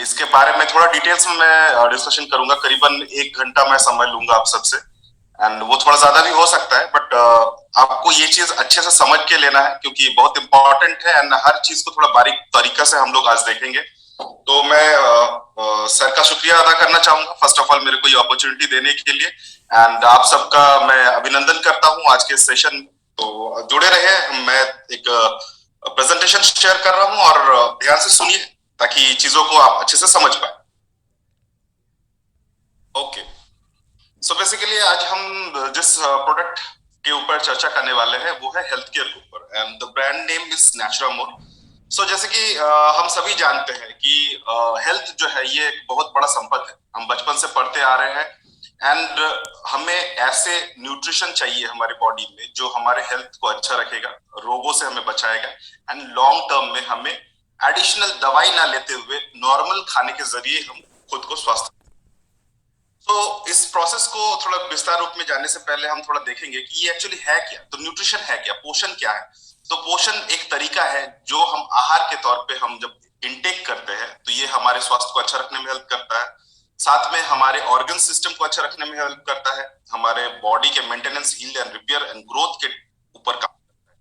इसके बारे में थोड़ा डिटेल्स में मैं डिस्कशन करूंगा। करीबन 1 घंटा मैं समय लूंगा आप सबसे। एंड वो थोड़ा ज्यादा भी हो सकता है, बट आपको ये चीज अच्छे से समझ के लेना है क्योंकि बहुत इंपॉर्टेंट है। एंड हर चीज को थोड़ा बारीक तरीका से हम लोग आज देखेंगे। तो मैं सर का शुक्रिया अदा करना चाहूंगा फर्स्ट ऑफ ऑल मेरे को ये अपॉर्चुनिटी देने के लिए। एंड आप सबका मैं अभिनंदन करता हूँ आज के सेशन। तो जुड़े रहे, मैं एक प्रेजेंटेशन शेयर कर रहा हूँ और ध्यान से सुनिए ताकि चीजों को आप अच्छे से समझ पाए। ओके, सो बेसिकली आज हम जिस प्रोडक्ट के ऊपर चर्चा करने वाले हैं वो है हेल्थ केयर के ऊपर, and the brand name is Naturamore. So जैसे कि हम सभी जानते हैं कि हेल्थ जो है ये एक बहुत बड़ा संपत्ति है। हम बचपन से पढ़ते आ रहे हैं। एंड हमें ऐसे न्यूट्रिशन चाहिए हमारी बॉडी में जो हमारे हेल्थ को अच्छा रखेगा, रोगों से हमें बचाएगा, एंड लॉन्ग टर्म में हमें एडिशनल दवाई ना लेते हुए नॉर्मल खाने के जरिए हम खुद को स्वस्थ। तो इस प्रोसेस को थोड़ा विस्तार रूप में जानने से पहले हम थोड़ा देखेंगे कि ये एक्चुअली है क्या। तो न्यूट्रिशन है क्या, पोषण क्या है। तो पोषण एक तरीका है जो हम आहार के तौर पे हम जब इनटेक करते हैं तो ये हमारे स्वास्थ्य को अच्छा रखने में हेल्प करता है, साथ में हमारे ऑर्गन सिस्टम को अच्छा रखने में हेल्प करता है, हमारे बॉडी के maintenance, heal and repair and growth के ऊपर काम करता है।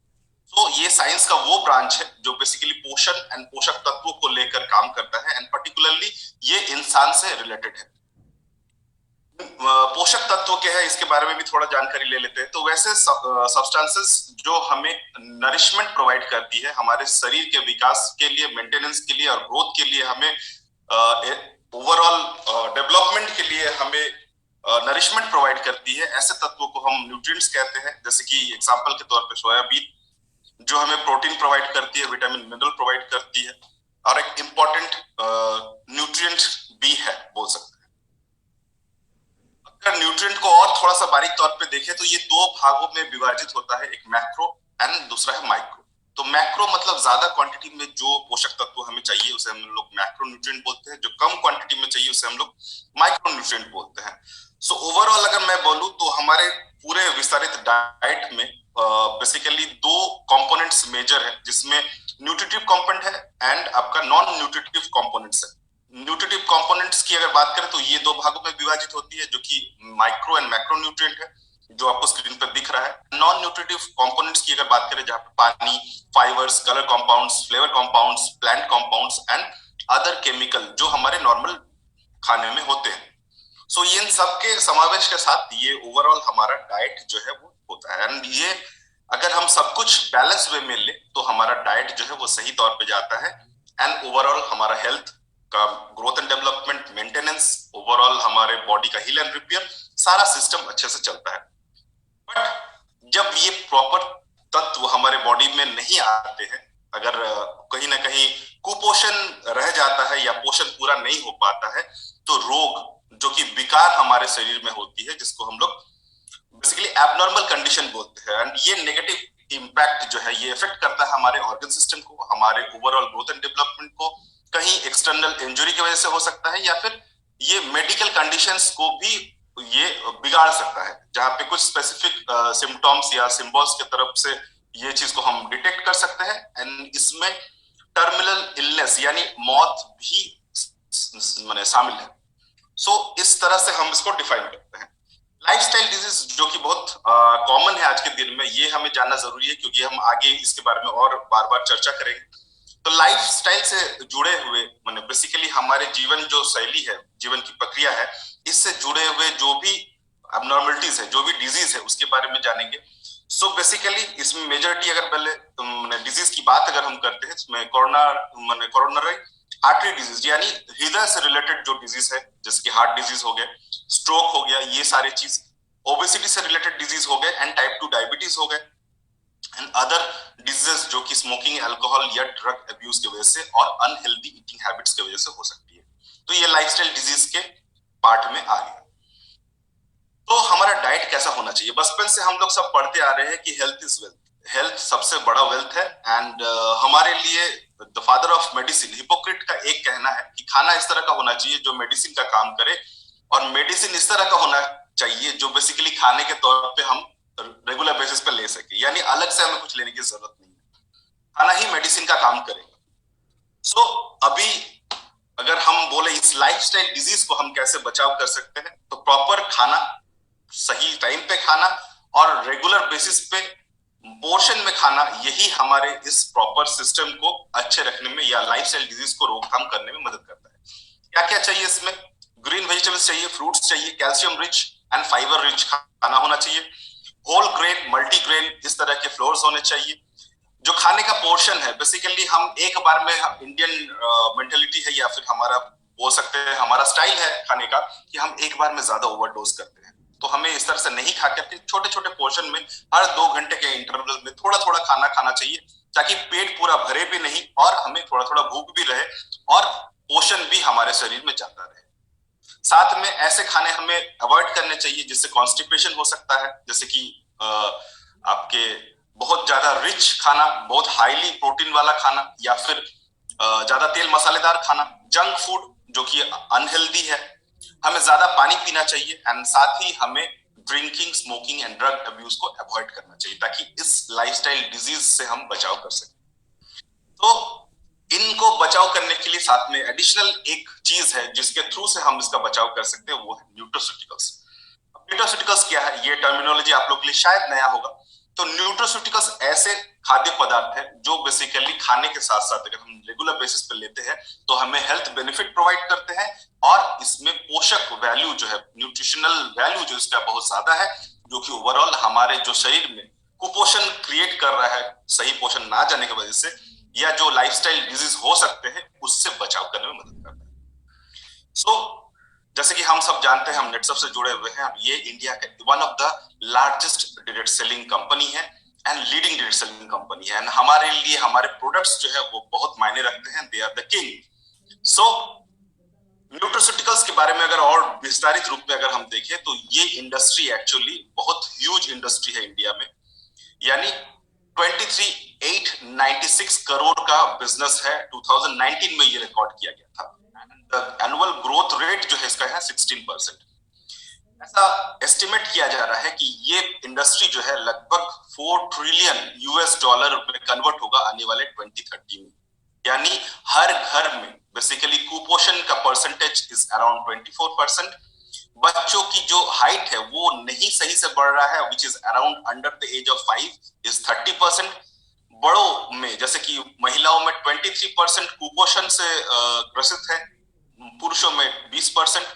तो ये साइंस का वो ब्रांच है जो बेसिकली पोषण एंड पोषक तत्वों को लेकर काम करता है, एंड पर्टिकुलरली ये इंसान से रिलेटेड है। पोषक तत्व क्या है इसके बारे में भी थोड़ा जानकारी ले लेते हैं। तो वैसे सब्सटेंसेस जो हमें नरिशमेंट प्रोवाइड करती है हमारे शरीर के विकास के लिए, मेंटेनेंस के लिए और ग्रोथ के लिए, हमें ओवरऑल डेवलपमेंट के लिए हमें नरिशमेंट प्रोवाइड करती है, ऐसे तत्वों को हम न्यूट्रिएंट्स कहते हैं। जैसे कि एग्जांपल के तौर पे सोयाबीन जो हमें प्रोटीन प्रोवाइड करती है, विटामिन मिनरल प्रोवाइड करती है, और एक इंपॉर्टेंट न्यूट्रिएंट भी है बोल सकते हैं। अगर न्यूट्रिएंट को और थोड़ा सा बारीक तौर पे देखें तो ये दो भागों में विभाजित होता है, एक मैक्रो एंड दूसरा है माइक्रो। तो मैक्रो मतलब ज्यादा क्वांटिटी में जो पोषक तत्व हमें चाहिए उसे हम लोग मैक्रो न्यूट्रिएंट बोलते हैं, जो कम क्वांटिटी में चाहिए उसे हम लोग माइक्रो न्यूट्रिएंट बोलते हैं। सो ओवरऑल अगर मैं बोलूं तो हमारे पूरे विस्तारित डाइट में बेसिकली दो कंपोनेंट्स मेजर है, जिसमें न्यूट्रिटिव कंपोनेंट है एंड आपका नॉन न्यूट्रिटिव कंपोनेंट्स है। न्यूट्रिटिव कंपोनेंट्स की अगर बात करें तो ये दो भागों में विभाजित होती है, जो कि माइक्रो एंड मैक्रो न्यूट्रिएंट है, जो आपको स्क्रीन पर दिख रहा है। नॉन न्यूट्रिटिव कंपोनेंट्स की अगर बात करें जहां पे पानी, fibres, colour compounds, flavour compounds, plant compounds and other chemical जो हमारे नॉर्मल खाने में होते हैं। सो इन सबके समावेश के साथ ये ओवरऑल हमारा डाइट जो है वो होता है। एंड ये अगर हम सब कुछ बैलेंस वे में ले तो हमारा डाइट जो है वो सही तौर पे जाता है, एंड ओवरऑल हमारा हेल्थ का growth and development, maintenance, overall हमारे बॉडी का हील एंड रिपेयर, सारा सिस्टम अच्छे से चलता है। बट जब ये प्रॉपर तत्व हमारे बॉडी में नहीं आते हैं, अगर कहीं ना कहीं कुपोषण रह जाता है या पोषण पूरा नहीं हो पाता है, तो रोग जो कि विकार हमारे शरीर में होती है, जिसको हम लोग बेसिकली एबनॉर्मल कंडीशन बोलते हैं, एंड ये नेगेटिव इम्पैक्ट जो है ये इफेक्ट करता है हमारे ऑर्गन सिस्टम को, हमारे ओवरऑल ग्रोथ एंड डेवलपमेंट को। कहीं एक्सटर्नल इंजरी की वजह से हो सकता है, या फिर ये मेडिकल कंडीशंस को भी ये बिगाड़ सकता है, जहां पे कुछ स्पेसिफिक सिम्टम्स या सिंबल्स की तरफ से ये चीज को हम डिटेक्ट कर सकते हैं। एंड इसमें टर्मिनल इलनेस यानी मौत भी माने शामिल है। सो इस तरह से हम इसको डिफाइन करते हैं। लाइफस्टाइल डिजीज जो कि बहुत कॉमन है आज के दिन में, ये हमें जानना जरूरी है क्योंकि हम आगे इसके बारे में और बार बार चर्चा करेंगे। तो लाइफस्टाइल से जुड़े हुए माने बेसिकली हमारे जीवन जो शैली है, जीवन की प्रक्रिया है, इससे जुड़े हुए जो भी अबनॉर्मलिटीज है, जो भी डिजीज है, उसके बारे में जानेंगे। सो बेसिकली इसमें मेजॉरिटी अगर पहले डिजीज की बात अगर हम करते हैं इसमें कोरोनरी आर्टरी डिजीज यानी हृदय से रिलेटेड जो डिजीज है, जैसे कि हार्ट डिजीज हो गया, स्ट्रोक हो गया, ये सारे चीज, ओबेसिटी से रिलेटेड डिजीज हो गए, एंड टाइप 2 डायबिटीज हो गए, एंड अदर डिजीजेस जो कि स्मोकिंग, अल्कोहल या ड्रग अब्यूज की वजह से और अनहेल्दी ईटिंग हैबिट्स की वजह से हो सकती है। तो ये लाइफस्टाइल डिजीज के पार्ट में आ गया। तो हमारा डाइट कैसा होना चाहिए? बचपन से हम लोग सब पढ़ते आ रहे हैं कि हेल्थ इज वेल्थ, हेल्थ सबसे बड़ा वेल्थ है। एंड हमारे लिए the father of medicine hypocrite का एक कहना है कि खाना इस तरह का होना चाहिए जो मेडिसिन का काम करे, और मेडिसिन इस तरह का होना चाहिए जो बेसिकली खाने के तौर पे हम रेगुलर बेसिस पे ले सके, यानी अलग से हमें कुछ लेने की जरूरत नहीं है, खाना ही मेडिसिन का काम करेगा। सो अभी अगर हम बोल इस लाइफस्टाइल डिजीज को हम कैसे बचाव कर सकते हैं? तो प्रॉपर खाना, सही टाइम पे खाना और रेगुलर बेसिस पे पोर्शन में खाना, यही हमारे इस प्रॉपर सिस्टम को अच्छे रखने में या लाइफस्टाइल डिजीज को रोकथाम करने में मदद करता है। क्या क्या चाहिए इसमें? ग्रीन वेजिटेबल्स चाहिए, फ्रूट्स चाहिए, calcium rich and fibre rich खाना होना चाहिए, होल ग्रेन, मल्टीग्रेन इस तरह के फ्लोर्स होने चाहिए। जो खाने का पोर्शन है, बेसिकली हम एक बार में, इंडियन मेंटेलिटी है या फिर हमारा बोल सकते हैं हमारा स्टाइल है खाने का कि हम एक बार में ज्यादा ओवरडोज करते हैं। तो हमें इस तरह से नहीं खा करके छोटे छोटे पोर्शन में हर 2 घंटे के इंटरवल में थोड़ा थोड़ा खाना खाना चाहिए, ताकि पेट पूरा भरे भी नहीं और हमें थोड़ा थोड़ा भूख भी रहे और पोषण भी हमारे शरीर में जाता रहे। साथ में ऐसे खाने हमें अवॉइड करने चाहिए जिससे कॉन्स्टिपेशन हो सकता है, जैसे कि आपके बहुत ज्यादा रिच खाना, बहुत हाईली प्रोटीन वाला खाना, या फिर ज्यादा तेल मसालेदार खाना, जंक फूड जो कि अनहेल्दी है। हमें ज्यादा पानी पीना चाहिए एंड साथ ही हमें drinking, smoking and drug abuse को अवॉइड करना चाहिए, ताकि इस लाइफस्टाइल डिजीज से हम बचाव कर सकें। तो इनको बचाव करने के लिए साथ में एडिशनल एक चीज है जिसके थ्रू से हम इसका बचाव कर सकते हैं, वो है न्यूट्रोस्यूटिकल्स। न्यूट्रोस्यूटिकल्स क्या है, ये टर्मिनोलॉजी आप लोग के लिए शायद नया होगा। तो न्यूट्रोस्यूटिकल्स ऐसे खाद्य पदार्थ है जो बेसिकली खाने के साथ साथ अगर हम रेगुलर बेसिस पे लेते हैं तो हमें हेल्थ बेनिफिट प्रोवाइड करते हैं और इसमें पोषक वैल्यू जो है, न्यूट्रिशनल वैल्यू जो इसका बहुत ज्यादा है, जो कि ओवरऑल हमारे जो शरीर में कुपोषण क्रिएट कर रहा है सही पोषण ना जाने की वजह से, या जो लाइफस्टाइल डिजीज हो सकते हैं उससे बचाव करने में मदद करता है। सो जैसे कि हम सब जानते हैं, हम नेटसप से जुड़े हुए हैं, ये इंडिया के one of the largest direct selling company है and leading direct selling company है, एंड हमारे लिए हमारे प्रोडक्ट्स जो है वो बहुत मायने रखते हैं, दे आर द किंग। सो न्यूट्रोस्यूटिकल्स के बारे में अगर और विस्तारित रूप में अगर हम देखें तो ये इंडस्ट्री एक्चुअली बहुत ह्यूज इंडस्ट्री है इंडिया में, यानी 23,896 करोड़ का बिजनेस है। 2019 में ये रिकॉर्ड किया गया था। एनुअल ग्रोथ रेट जो है इसका है 16%। ऐसा एस्टिमेट किया जा रहा है कि ये इंडस्ट्री जो है लगभग 4 ट्रिलियन यूएस डॉलर में कन्वर्ट होगा आने वाले 2030 में, यानी हर घर में बेसिकली कुपोषण का परसेंटेज इज अराउंड 24%। बच्चों की जो हाइट है वो नहीं सही से बढ़ रहा है, which is around under the age of 5 is 30%। बड़ों में जैसे कि महिलाओं में 23% कुपोषण से ग्रसित है, पुरुषों में 20%,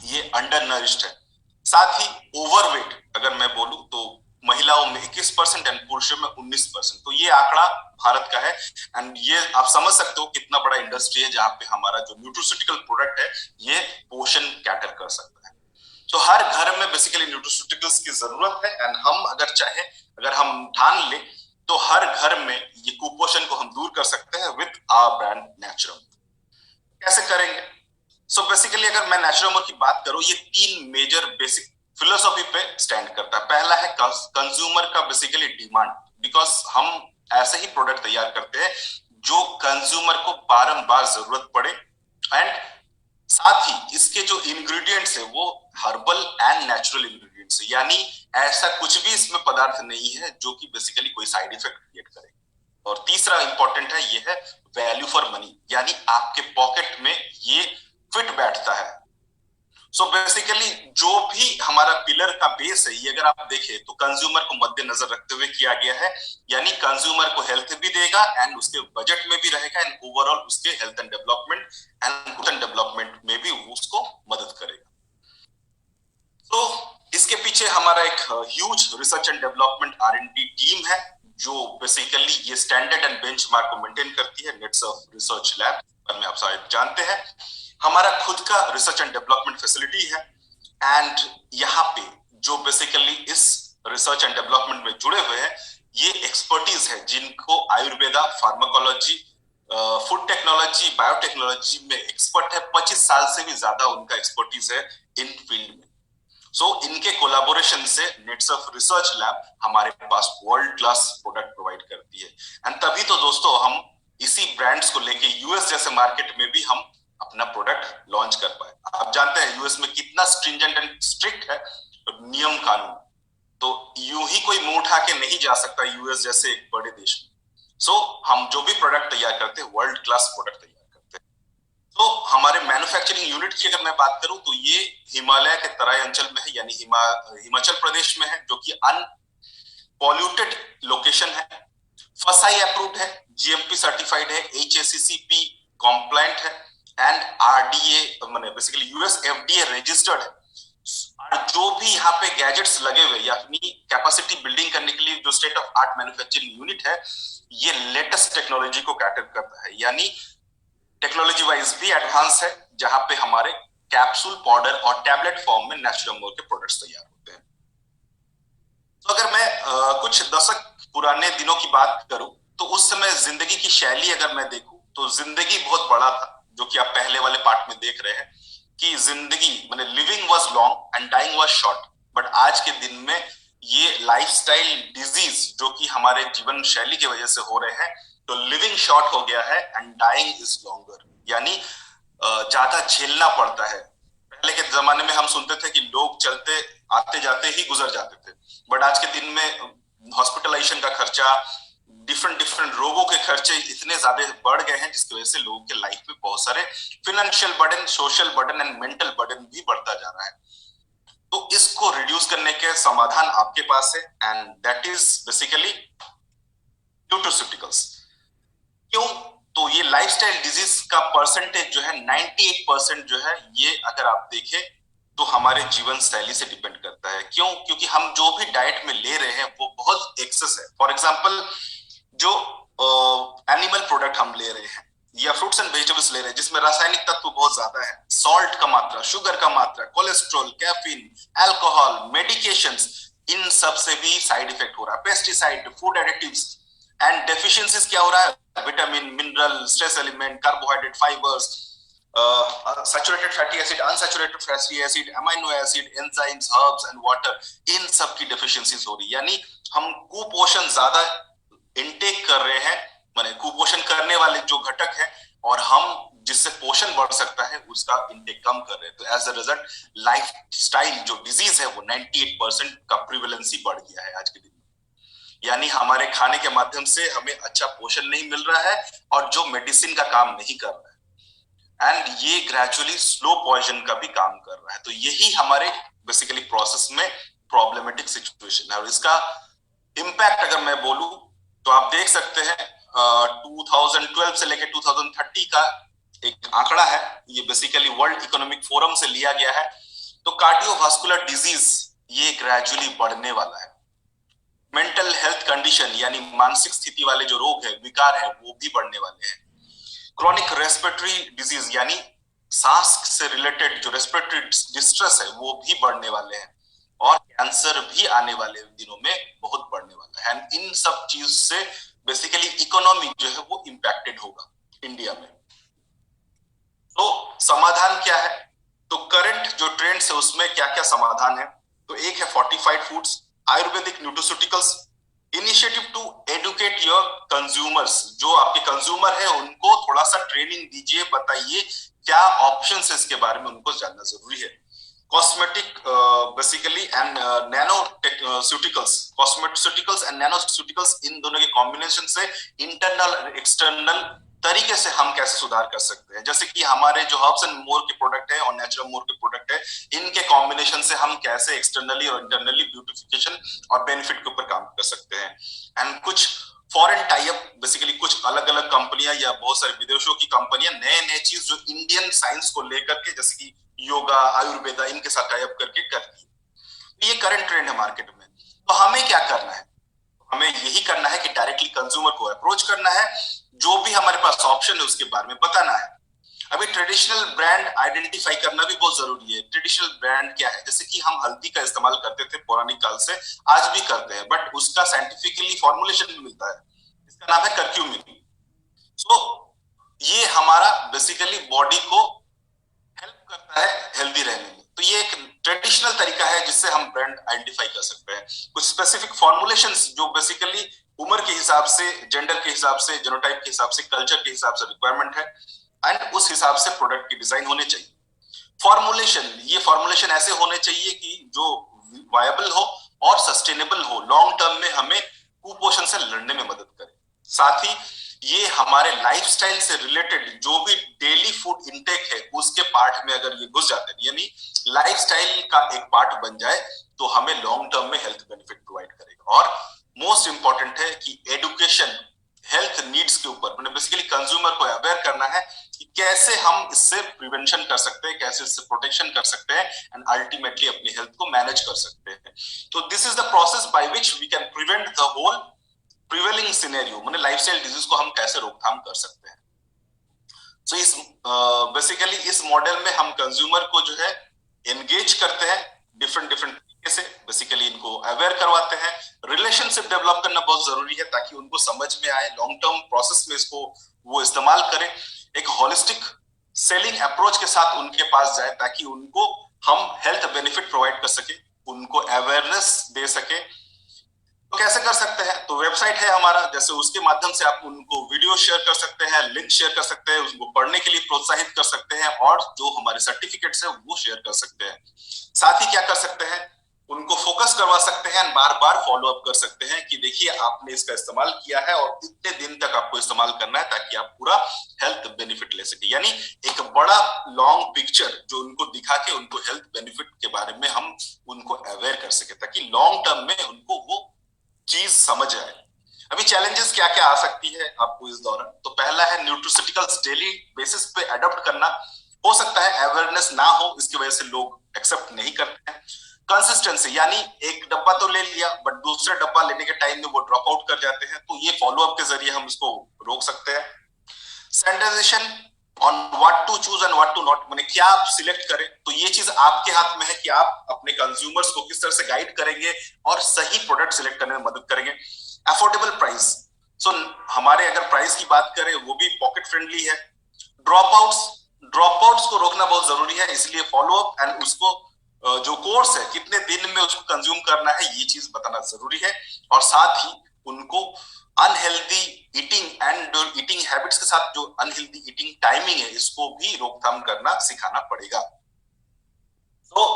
ये अंडर नरिश्ड है। साथ ही ओवरवेट अगर मैं बोलूं तो महिलाओं में 21% एंड पुरुषों में 19%। तो ये आंकड़ा भारत का है एंड ये आप समझ सकते हो कितना बड़ा इंडस्ट्री है जहां पे हमारा जो न्यूट्रोस्यूटिकल प्रोडक्ट है ये पोषण कैटर कर सकता है। तो हर घर में बेसिकली न्यूट्रोस्यूटिकल्स की जरूरत है एंड हम अगर चाहे, अगर हम ठान ले तो हर घर में ये कुपोषण को हम दूर कर सकते हैं विद आवर ब्रांड नेचुरम। कैसे करेंगे? सो बेसिकली अगर मैं नेचुरम की बात करूं, ये 3 मेजर बेसिक फिलोसॉफी पे स्टैंड करता है। पहला है कंज्यूमर का बेसिकली डिमांड, बिकॉज हम ऐसे ही प्रोडक्ट तैयार करते हैं जो कंज्यूमर को बारंबार जरूरत पड़े, एंड साथ ही इसके जो इंग्रेडिएंट्स है वो हर्बल एंड नेचुरल इंग्रेडिएंट्स है, यानी ऐसा कुछ भी इसमें पदार्थ नहीं है जो कि बेसिकली कोई साइड इफेक्ट क्रिएट करे। और तीसरा इंपॉर्टेंट है, ये है वैल्यू फॉर मनी, यानी आपके पॉकेट में ये फिट बैठता है। सो बेसिकली जो भी हमारा पिलर का बेस है, ये अगर आप देखें तो कंज्यूमर को मद्देनजर रखते हुए किया गया है, यानी कंज्यूमर को हेल्थ भी देगा एंड उसके बजट में भी रहेगा एंड ओवरऑल उसके हेल्थ एंड डेवलपमेंट में भी उसको मदद करेगा। तो इसके पीछे हमारा एक huge research and development R&D team है जो बेसिकली ये स्टैंडर्ड एंड बेंचमार्क को मेंटेन करती है। नेटसर्फ रिसर्च लैब पर में आप शायद जानते हैं, हमारा खुद का रिसर्च एंड डेवलपमेंट फैसिलिटी है एंड यहाँ पे जो बेसिकली इस रिसर्च एंड डेवलपमेंट में जुड़े हुए हैं ये एक्सपर्टीज है जिनको Ayurveda, pharmacology, food technology, biotechnology में एक्सपर्ट है। 25 साल से भी ज्यादा उनका एक्सपर्टीज है इन फील्ड में। सो इनके कोलैबोरेशन से नेटसर्फ रिसर्च लैब हमारे पास वर्ल्ड क्लास प्रोडक्ट प्रोवाइड करती है एंड तभी तो दोस्तों हम इसी ब्रांड्स को लेके यूएस जैसे मार्केट में भी हम अपना प्रोडक्ट लॉन्च कर पाए। आप जानते हैं यूएस में कितना स्ट्रिंजेंट एंड स्ट्रिक्ट है नियम कानून, तो यूं ही कोई मुंह उठा के नहीं जा सकता यूएस जैसे एक बड़े देश में। सो हम जो भी प्रोडक्ट तैयार करते हैं वर्ल्ड क्लास प्रोडक्ट तैयार करते हैं। तो हमारे मैन्युफैक्चरिंग मैन्युफैक्चरिंग यूनिट की अगर मैं बात करूं तो ये हिमालय के तराई अंचल में है, यानी हिमाचल प्रदेश में है, जो कि अनपॉल्यूटेड लोकेशन है, फसाई अप्रूव्ड है, जीएमपी सर्टिफाइड है, एचएसीसीपी कॉम्प्लाइंट है एंड आरडीए माने बेसिकली यूएस एफडीए रजिस्टर्ड है। और जो भी यहाँ पे गैजेट्स लगे हुए यानी कैपेसिटी बिल्डिंग करने के लिए जो state of art manufacturing unit है, ये लेटेस्ट टेक्नोलॉजी को कैटर करता है, यानी टेक्नोलॉजी वाइज भी एडवांस है, जहां पे हमारे कैप्सूल, पाउडर और टैबलेट फॉर्म में नेचुरल के प्रोडक्ट्स तैयार होते हैं। तो अगर मैं कुछ दशक पुराने दिनों की बात करूं तो उस समय जिंदगी की शैली अगर मैं देखूं तो जिंदगी बहुत बड़ा था, जो कि आप पहले वाले पार्ट में देख रहे हैं कि जिंदगी माने living was long and dying was short. But आज के दिन में ये लाइफस्टाइल डिजीज जो कि हमारे जीवन शैली की वजह से हो रहे हैं, तो लिविंग शॉर्ट हो गया है एंड डाइंग इज लॉन्गर, यानी ज्यादा झेलना पड़ता है। पहले के जमाने में हम सुनते थे कि लोग चलते आते जाते ही गुजर जाते थे, बट आज के दिन में हॉस्पिटलाइजेशन का खर्चा, डिफरेंट डिफरेंट रोगों के खर्चे इतने ज्यादा बढ़ गए हैं, जिसकी वजह से लोगों के लाइफ में बहुत सारे financial burden, social burden and mental burden भी बढ़ता जा रहा है। तो इसको रिड्यूस करने के समाधान आपके पास है एंड दैट इज बेसिकली न्यूट्रोस्यूटिकल्स। क्यों? तो ये लाइफस्टाइल डिजीज का परसेंटेज जो है 98% जो है, ये अगर आप देखें तो हमारे जीवन शैली से डिपेंड करता है। क्यों? क्योंकि हम जो भी डाइट में ले रहे हैं वो बहुत एक्सेस है। फॉर एग्जांपल जो एनिमल प्रोडक्ट हम ले रहे हैं या फ्रूट्स एंड वेजिटेबल्स ले रहे हैं जिसमें रासायनिक तत्व बहुत ज्यादा है, सॉल्ट का मात्रा, शुगर का मात्रा, कोलेस्ट्रॉल, कैफीन, अल्कोहल, मेडिकेशंस, इन सब से भी साइड इफेक्ट हो रहा है, pesticide, food additives and deficiencies क्या हो रहा है, vitamin, mineral, stress element, carbohydrate, fibres, saturated fatty acid, unsaturated fatty acid, amino acid, enzymes, herbs and water, इन सब की डेफिशिएंसीज हो रही है। यानी हम कुपोषण ज्यादा इनटेक कर रहे हैं, माने कुपोषण करने वाले जो घटक है, और हम जिससे पोषण बढ़ सकता है उसका इनटेक कम कर रहे हैं। तो एज अ रिजल्ट लाइफस्टाइल जो डिजीज है वो 98% का प्रिवेलेंसी बढ़ गया है आज के दिन में। यानी हमारे खाने के माध्यम से हमें अच्छा पोषण नहीं मिल रहा है और जो मेडिसिन का काम नहीं कर रहा है, एंड ये ग्रेजुअली स्लो पॉइजन का भी काम कर रहा है। तो यही हमारे बेसिकली प्रोसेस में प्रॉब्लमेटिक सिचुएशन है। और इसका इम्पैक्ट अगर मैं बोलूं तो आप देख सकते हैं 2012 से लेकर 2030 का एक आंकड़ा है, ये बेसिकली वर्ल्ड इकोनॉमिक फोरम से लिया गया है। तो कार्डियोवास्कुलर डिजीज ये ग्रेजुअली बढ़ने वाला है। मेंटल हेल्थ कंडीशन यानी मानसिक स्थिति वाले जो रोग है, विकार है, वो भी बढ़ने वाले हैं। क्रोनिक रेस्पिरेटरी डिजीज यानी सांस से रिलेटेड जो रेस्पिरेटरी डिस्ट्रेस है वो भी बढ़ने वाले हैं, और कैंसर भी आने वाले दिनों में बहुत बढ़ने वाला है। एंड इन सब चीज से बेसिकली इकोनॉमी जो है वो इंपैक्टेड होगा इंडिया में। तो समाधान क्या है? तो करंट जो ट्रेंड्स है उसमें क्या क्या समाधान है? तो एक है fortified foods, ayurvedic nutraceuticals, initiative to educate your consumers, जो आपके कंज्यूमर है उनको थोड़ा सा ट्रेनिंग दीजिए, बताइए क्या ऑप्शंस है इसके बारे में, उनको जानना जरूरी है। Cosmetic basically and nanoceuticals, cosmetics and nanoceuticals, इन दोनों के कॉम्बिनेशन से इंटरनल और एक्सटर्नल तरीके से हम कैसे सुधार कर सकते हैं। जैसे कि हमारे जो हर्ब्स एंड मोर के प्रोडक्ट है और नेचुरल मोर के प्रोडक्ट है, इनके कॉम्बिनेशन से हम कैसे एक्सटर्नली और इंटरनली ब्यूटिफिकेशन और बेनिफिट के ऊपर काम कर सकते हैं। एंड कुछ फॉरेन टाई अप, बेसिकली कुछ अलग अलग कंपनियां या बहुत सारे विदेशों की कंपनियां नए नए चीज जो इंडियन साइंस को लेकर के, जैसे कि योगा, आयुर्वेदा, इनके साथ टाई अप करके करती है। ये करंट ट्रेंड है मार्केट में। तो हमें क्या करना है? हमें यही करना है कि डायरेक्टली कंज्यूमर को अप्रोच करना है, जो भी हमारे पास ऑप्शन है उसके बारे में बताना है। अभी ट्रेडिशनल ब्रांड आइडेंटिफाई करना भी बहुत जरूरी है। ट्रेडिशनल ब्रांड क्या है? जैसे कि हम हल्दी का इस्तेमाल करते थे पौराणिक काल से, आज भी करते हैं, बट उसका साइंटिफिकली फॉर्मुलेशन भी मिलता है, इसका नाम है कर्क्यूमिन। सो ये हमारा बेसिकली बॉडी को हेल्प करता है हेल्दी रहने में। तो ये एक ट्रेडिशनल तरीका है जिससे हम ब्रांड आइडेंटिफाई कर सकते हैं। कुछ स्पेसिफिक फॉर्मुलेशंस जो बेसिकली उम्र के हिसाब से, जेंडर के हिसाब से, जेनोटाइप के हिसाब से, कल्चर के हिसाब से रिक्वायरमेंट है, एंड उस हिसाब से प्रोडक्ट की डिजाइन होने चाहिए। फॉर्मुलेशन, ये फॉर्मुलेशन ऐसे होने चाहिए कि जो वायबल हो और सस्टेनेबल हो, लॉन्ग टर्म में हमें कुपोषण से लड़ने में मदद करे। साथ ही ये हमारे लाइफस्टाइल से रिलेटेड जो भी डेली फूड इनटेक है उसके पार्ट में अगर ये घुस जाते हैं, यानी लाइफस्टाइल का एक पार्ट बन जाए, तो हमें लॉन्ग टर्म में हेल्थ बेनिफिट प्रोवाइड करेगा। और मोस्ट इंपॉर्टेंट है कि एडुकेशन हेल्थ नीड्स के ऊपर, मैंने बेसिकली कंज्यूमर को अवेयर करना है कि कैसे हम इससे प्रिवेंशन कर सकते हैं, कैसे इससे प्रोटेक्शन कर सकते हैं एंड अल्टीमेटली अपनी हेल्थ को मैनेज कर सकते हैं। तो this is the process by which we can prevent the whole prevailing scenario, मैंने लाइफस्टाइल डिजीज को हम कैसे रोकथाम कर सकते हैं। सो इस बेसिकली इस मॉडल में हम कंज्यूमर को जो है एंगेज करते हैं डिफरेंट डिफरेंट तरीके से, बेसिकली इनको अवेयर करवाते हैं। रिलेशनशिप डेवलप करना बहुत जरूरी है ताकि उनको समझ में आए, लॉन्ग टर्म प्रोसेस में इसको वो इस्तेमाल करें। एक होलिस्टिक सेलिंग अप्रोच के साथ उनके पास जाए ताकि उनको हम हेल्थ बेनिफिट प्रोवाइड कर सके, उनको अवेयरनेस दे सके। तो कैसे कर सकते हैं, तो वेबसाइट है हमारा, जैसे उसके माध्यम से आप उनको वीडियो शेयर कर सकते हैं, लिंक शेयर कर सकते हैं, उसको पढ़ने के लिए प्रोत्साहित कर सकते हैं और जो हमारे सर्टिफिकेट्स है वो शेयर कर सकते हैं। साथ ही क्या कर सकते हैं, उनको फोकस करवा सकते हैं, बार बार फॉलो अप कर सकते हैं कि देखिए आपने इसका इस्तेमाल किया है और इतने दिन तक आपको इस्तेमाल करना है ताकि आप पूरा हेल्थ बेनिफिट ले सके। यानी एक बड़ा लॉन्ग पिक्चर जो उनको दिखा के उनको हेल्थ बेनिफिट के बारे में हम उनको अवेयर कर सके ताकि लॉन्ग टर्म में उनको वो चीज समझ आए। अभी चैलेंजेस क्या क्या आ सकती है आपको इस दौरान, तो पहला है न्यूट्रिसिटिकल्स डेली बेसिस पे अडॉप्ट करना। हो सकता है अवेयरनेस ना हो, इसकी वजह से लोग एक्सेप्ट नहीं करते हैं। कंसिस्टेंसी, यानी एक डब्बा तो ले लिया बट दूसरा डब्बा लेने के टाइम में वो ड्रॉप आउट कर जाते हैं, तो ये फॉलो अप के जरिए हम इसको रोक सकते हैं। Standardisation on what to choose and what to not, माने क्या आप सिलेक्ट करें, तो ये चीज आपके हाथ में है कि आप अपने कंज्यूमर्स को किस तरह से गाइड करेंगे और सही प्रोडक्ट सिलेक्ट करने में मदद करेंगे। अफोर्डेबल प्राइस, सो हमारे अगर प्राइस की बात करें वो भी पॉकेट फ्रेंडली है। ड्रॉप आउट्स को रोकना बहुत जरूरी है, इसलिए फॉलो अप एंड उसको जो कोर्स है कितने दिन में उसको कंज्यूम करना है ये चीज बताना जरूरी है। और साथ ही उनको unhealthy eating and eating habits के साथ जो अनहेल्दी ईटिंग टाइमिंग है इसको भी रोकथाम करना सिखाना पड़ेगा। तो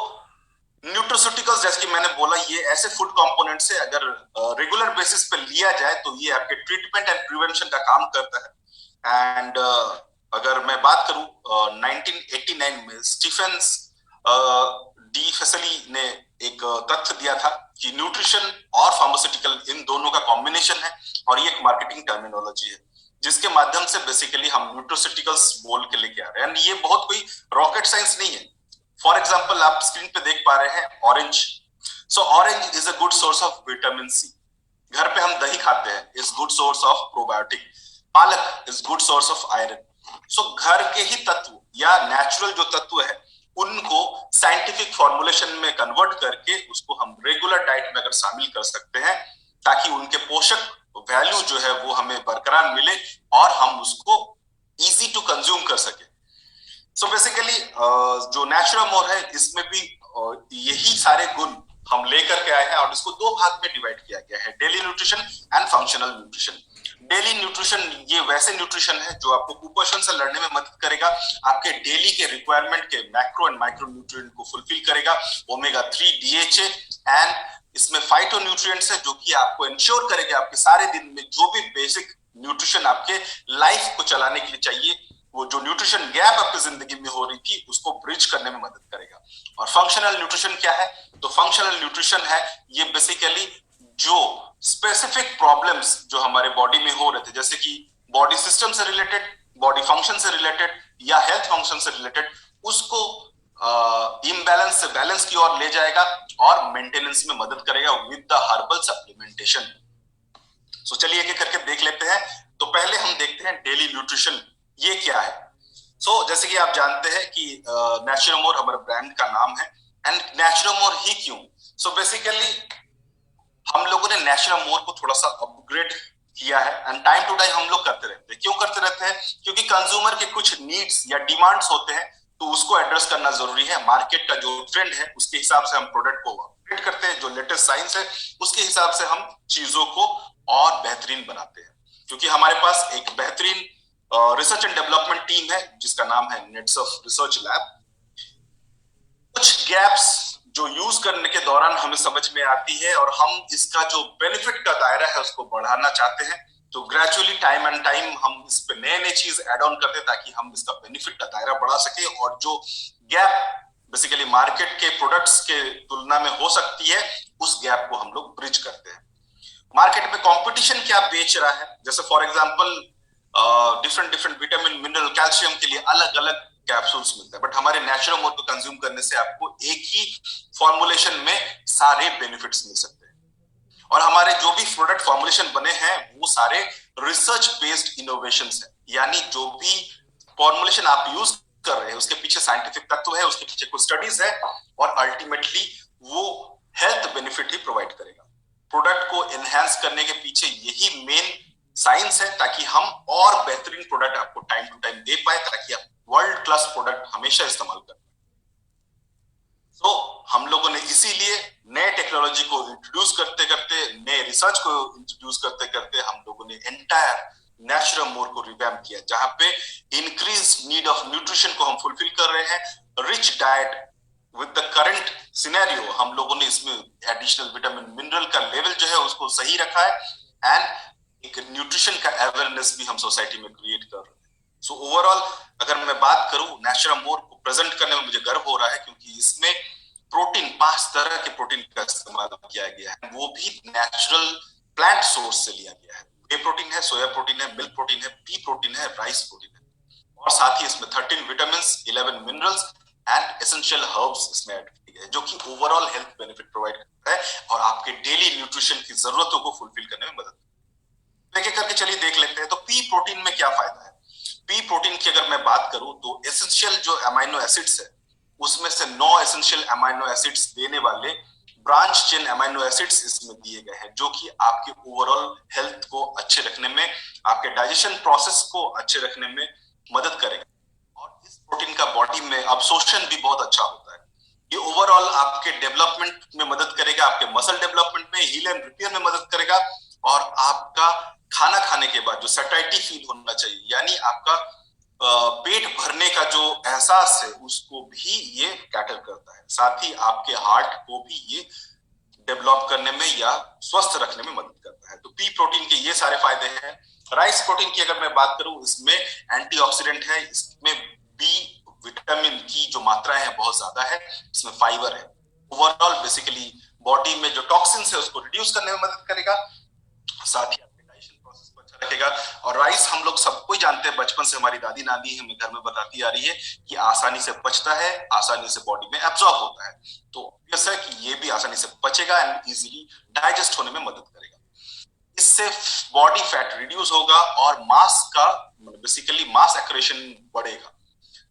न्यूट्रोस्यूटिकल्स जैसे कि मैंने बोला, ये ऐसे फूड कंपोनेंट्स है अगर रेगुलर बेसिस पे लिया जाए तो ये आपके ट्रीटमेंट एंड प्रिवेंशन का काम करता है। एंड अगर मैं बात करूं 1989 में स्टीफेंस डी फेसली ने एक तथ्य दिया था कि न्यूट्रिशन और फार्मास्यूटिकल इन दोनों का कॉम्बिनेशन है और ये एक मार्केटिंग टर्मिनोलॉजी है जिसके माध्यम से बेसिकली हम न्यूट्रोसिटिकल्स बोल के लेके आ रहे हैं। ये बहुत कोई रॉकेट साइंस नहीं है। फॉर एग्जाम्पल आप स्क्रीन पे देख पा रहे हैं orange. So orange is a good source of vitamin C. घर पे हम दही खाते हैं, is good source of probiotic. Palak is good source of iron. So घर के ही तत्व या नेचुरल जो तत्व है उनको साइंटिफिक फॉर्मुलेशन में कन्वर्ट करके उसको हम रेगुलर डाइट में अगर शामिल कर सकते हैं ताकि उनके पोषक वैल्यू जो है वो हमें बरकरार मिले और हम उसको इजी टू कंज्यूम कर सके। सो बेसिकली जो नेचुरमोर है इसमें भी यही सारे गुण हम लेकर के आए हैं और इसको दो भाग में डिवाइड किया गया है, daily nutrition and functional nutrition. Daily nutrition ये वैसे न्यूट्रिशन है जो आपको कुपोषण से लड़ने में मदद करेगा, आपके डेली के रिक्वायरमेंट के मैक्रो एंड माइक्रो न्यूट्रिएंट को फुलफिल करेगा। ओमेगा 3 डीएचए एंड इसमें फाइटो न्यूट्रिएंट्स है जो कि आपको इंश्योर करेगा आपके सारे दिन में जो भी बेसिक न्यूट्रिशन आपके लाइफ को चलाने के लिए चाहिए, वो जो न्यूट्रिशन गैप आपकी जिंदगी में हो रही थी उसको ब्रिज करने में मदद करेगा। और फंक्शनल न्यूट्रिशन क्या है, तो फंक्शनल न्यूट्रिशन है ये बेसिकली जो स्पेसिफिक प्रॉब्लम्स जो हमारे बॉडी में हो रहे थे, जैसे कि बॉडी सिस्टम से रिलेटेड, बॉडी फंक्शन से रिलेटेड या हेल्थ फंक्शन से रिलेटेड, उसको इम्बैलेंस से बैलेंस की ओर ले जाएगा और मेंटेनेंस में मदद करेगा विद द हर्बल सप्लीमेंटेशन। सो चलिए एक एक करके देख लेते हैं। तो पहले हम देखते हैं डेली न्यूट्रिशन ये क्या है। सो जैसे कि आप जानते हैं कि नेचुरमोर हमारे ब्रांड का नाम है एंड नेचुरमोर ही क्यों। सो बेसिकली हम लोगों ने नेचुरमोर को थोड़ा सा अपग्रेड किया है एंड टाइम टू टाइम हम लोग करते रहते हैं। क्यों करते रहते हैं, क्योंकि कंज्यूमर के कुछ नीड्स या डिमांड्स होते हैं तो उसको एड्रेस करना जरूरी है। मार्केट का जो ट्रेंड है उसके हिसाब से हम प्रोडक्ट को अपग्रेड करते हैं, जो लेटेस्ट साइंस है उसके हिसाब से हम चीजों को और बेहतरीन बनाते हैं। क्योंकि हमारे पास एक बेहतरीन रिसर्च एंड डेवलपमेंट टीम है जिसका नाम है नेट्सफ रिसर्च लैब। कुछ गैप्स जो यूज करने के दौरान हमें समझ में आती है और हम इसका जो बेनिफिट का दायरा है उसको बढ़ाना चाहते हैं, तो ग्रेजुअली टाइम एंड टाइम हम इस पे नए नए चीज ऐड ऑन करते ताकि हम इसका बेनिफिट का दायरा बढ़ा सके, और जो गैप बेसिकली मार्केट के प्रोडक्ट्स के तुलना में हो सकती है उस गैप को हम लोग ब्रिज करते हैं। मार्केट में कंपटीशन क्या बेच रहा है, जैसे for example different different vitamin mineral calcium के लिए अलग अलग कैप्सूल्स मिलते हैं, बट हमारे नेचुरल मोड को कंज्यूम करने से आपको एक ही फॉर्मुलेशन में सारे बेनिफिट्स मिल सकते हैं। और हमारे जो भी प्रोडक्ट फॉर्मुलेशन बने हैं वो सारे रिसर्च बेस्ड इनोवेशंस है, यानी जो भी फॉर्मुलेशन आप यूज कर रहे हैं उसके पीछे साइंटिफिक तत्व है, उसके पीछे कुछ स्टडीज है, और अल्टीमेटली वो हेल्थ बेनिफिट ही प्रोवाइड करेगा। प्रोडक्ट को एनहांस करने के पीछे यही मेन साइंस है, ताकि हम और बेहतरीन प्रोडक्ट आपको टाइम टू टाइम दे पाए, ताकि आप वर्ल्ड क्लास प्रोडक्ट हमेशा इस्तेमाल कर। तो हम लोगों ने इसीलिए नए टेक्नोलॉजी को इंट्रोड्यूस करते करते, नए रिसर्च को इंट्रोड्यूस करते करते हम लोगों ने एंटायर नेचुरल मोर को रिवैम्प किया, जहां पे इंक्रीज नीड ऑफ न्यूट्रिशन को हम फुलफिल कर रहे हैं। Rich diet with the current scenario, हम लोगों ने इसमें एडिशनल विटामिन मिनरल का लेवल जो है उसको सही रखा है, एंड एक न्यूट्रिशन का अवेयरनेस भी हम सोसाइटी में क्रिएट कर रहे हैं। सो ओवरऑल अगर मैं बात करूं, नेचुरल मोर को प्रेजेंट करने में मुझे गर्व हो रहा है, क्योंकि इसमें प्रोटीन 5 तरह के प्रोटीन का इस्तेमाल किया गया है, वो भी नेचुरल प्लांट सोर्स से लिया गया है। वे प्रोटीन है, सोया प्रोटीन है, मिल्क प्रोटीन है, पी प्रोटीन है, राइस प्रोटीन है, और साथ ही इसमें 13 vitamin, 11 minerals and essential herbs इसमें ऐड किए गए, जो कि ओवरऑल हेल्थ बेनिफिट प्रोवाइड करता है और आपके डेली न्यूट्रिशन की जरूरतों को फुलफिल करने में मदद करता है। एक एक करके चलिए देख लेते हैं। तो पी प्रोटीन में क्या फायदा है? पी प्रोटीन की अगर मैं बात करूं तो एसेंशियल जो अमाइनो एसिड्स है उसमें से 9 एसेंशियल अमाइनो एसिड्स देने वाले ब्रांच चेन अमाइनो एसिड्स इसमें दिए गए हैं, जो कि आपके ओवरऑल हेल्थ को अच्छे रखने में, आपके डाइजेशन प्रोसेस को अच्छे रखने में मदद करेगा। और इस प्रोटीन का बॉडी में अब्सॉर्प्शन भी बहुत अच्छा होता है। ये ओवरऑल आपके डेवलपमेंट में मदद करेगा, आपके मसल डेवलपमेंट में, हील एंड रिपेयर में मदद करेगा, और आपका खाना खाने के बाद जो सैटिस्फैक्टरी फील होना चाहिए, यानी आपका पेट भरने का जो एहसास है उसको भी ये कैटर करता है। साथ ही आपके हार्ट को भी ये डेवलप करने में या स्वस्थ रखने में मदद करता है। तो पी प्रोटीन के ये सारे फायदे हैं। राइस प्रोटीन की अगर मैं बात करूं, इसमें एंटीऑक्सीडेंट है, इसमें बी विटामिन की जो मात्रा है बहुत ज्यादा है, इसमें फाइबर है। ओवरऑल बेसिकली बॉडी में जो टॉक्सिन्स है उसको रिड्यूस करने में मदद करेगा, साथ ही रखेगा। और राइस हम लोग सबको ही जानते हैं, बचपन से हमारी दादी नानी हमें घर में बताती आ रही है कि आसानी से पचता है, आसानी से बॉडी में एब्जॉर्ब होता है। तो ऑब्वियस है कि ये भी आसानी से पचेगा एंड इजीली डाइजेस्ट होने में मदद करेगा। इससे बॉडी फैट रिड्यूस होगा और मास का बेसिकली मास एक्रेशन बढ़ेगा।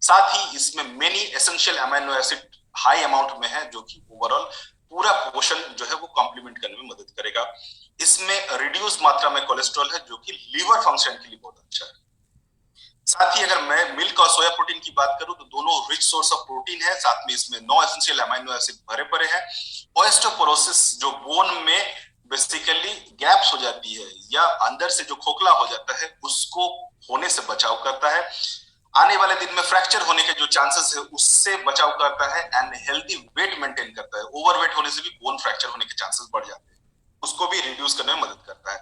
साथ ही इसमें many essential amino acid high amount में है, जो कि ओवरऑल पूरा पोषण जो है वो कॉम्प्लीमेंट करने में मदद करेगा। इसमें रिड्यूस मात्रा में कोलेस्ट्रॉल है, जो कि लीवर फंक्शन के लिए बहुत अच्छा है। साथ ही अगर मैं मिल्क और सोया प्रोटीन की बात करूं तो दोनों रिच सोर्स ऑफ प्रोटीन है, साथ में इसमें 9 एसेंशियल अमीनो एसिड भरे पड़े हैं। ऑस्टियोपोरोसिस जो बोन में बेसिकली गैप्स हो जाती है या अंदर से जो खोखला हो जाता है उसको होने से बचाव करता है। आने वाले दिन में फ्रैक्चर होने के जो चांसेस है उससे बचाव करता है एंड हेल्दी वेट मेंटेन करता है। ओवरवेट होने से भी बोन फ्रैक्चर होने के चांसेस बढ़ जाते हैं, उसको भी रिड्यूस करने में मदद करता है।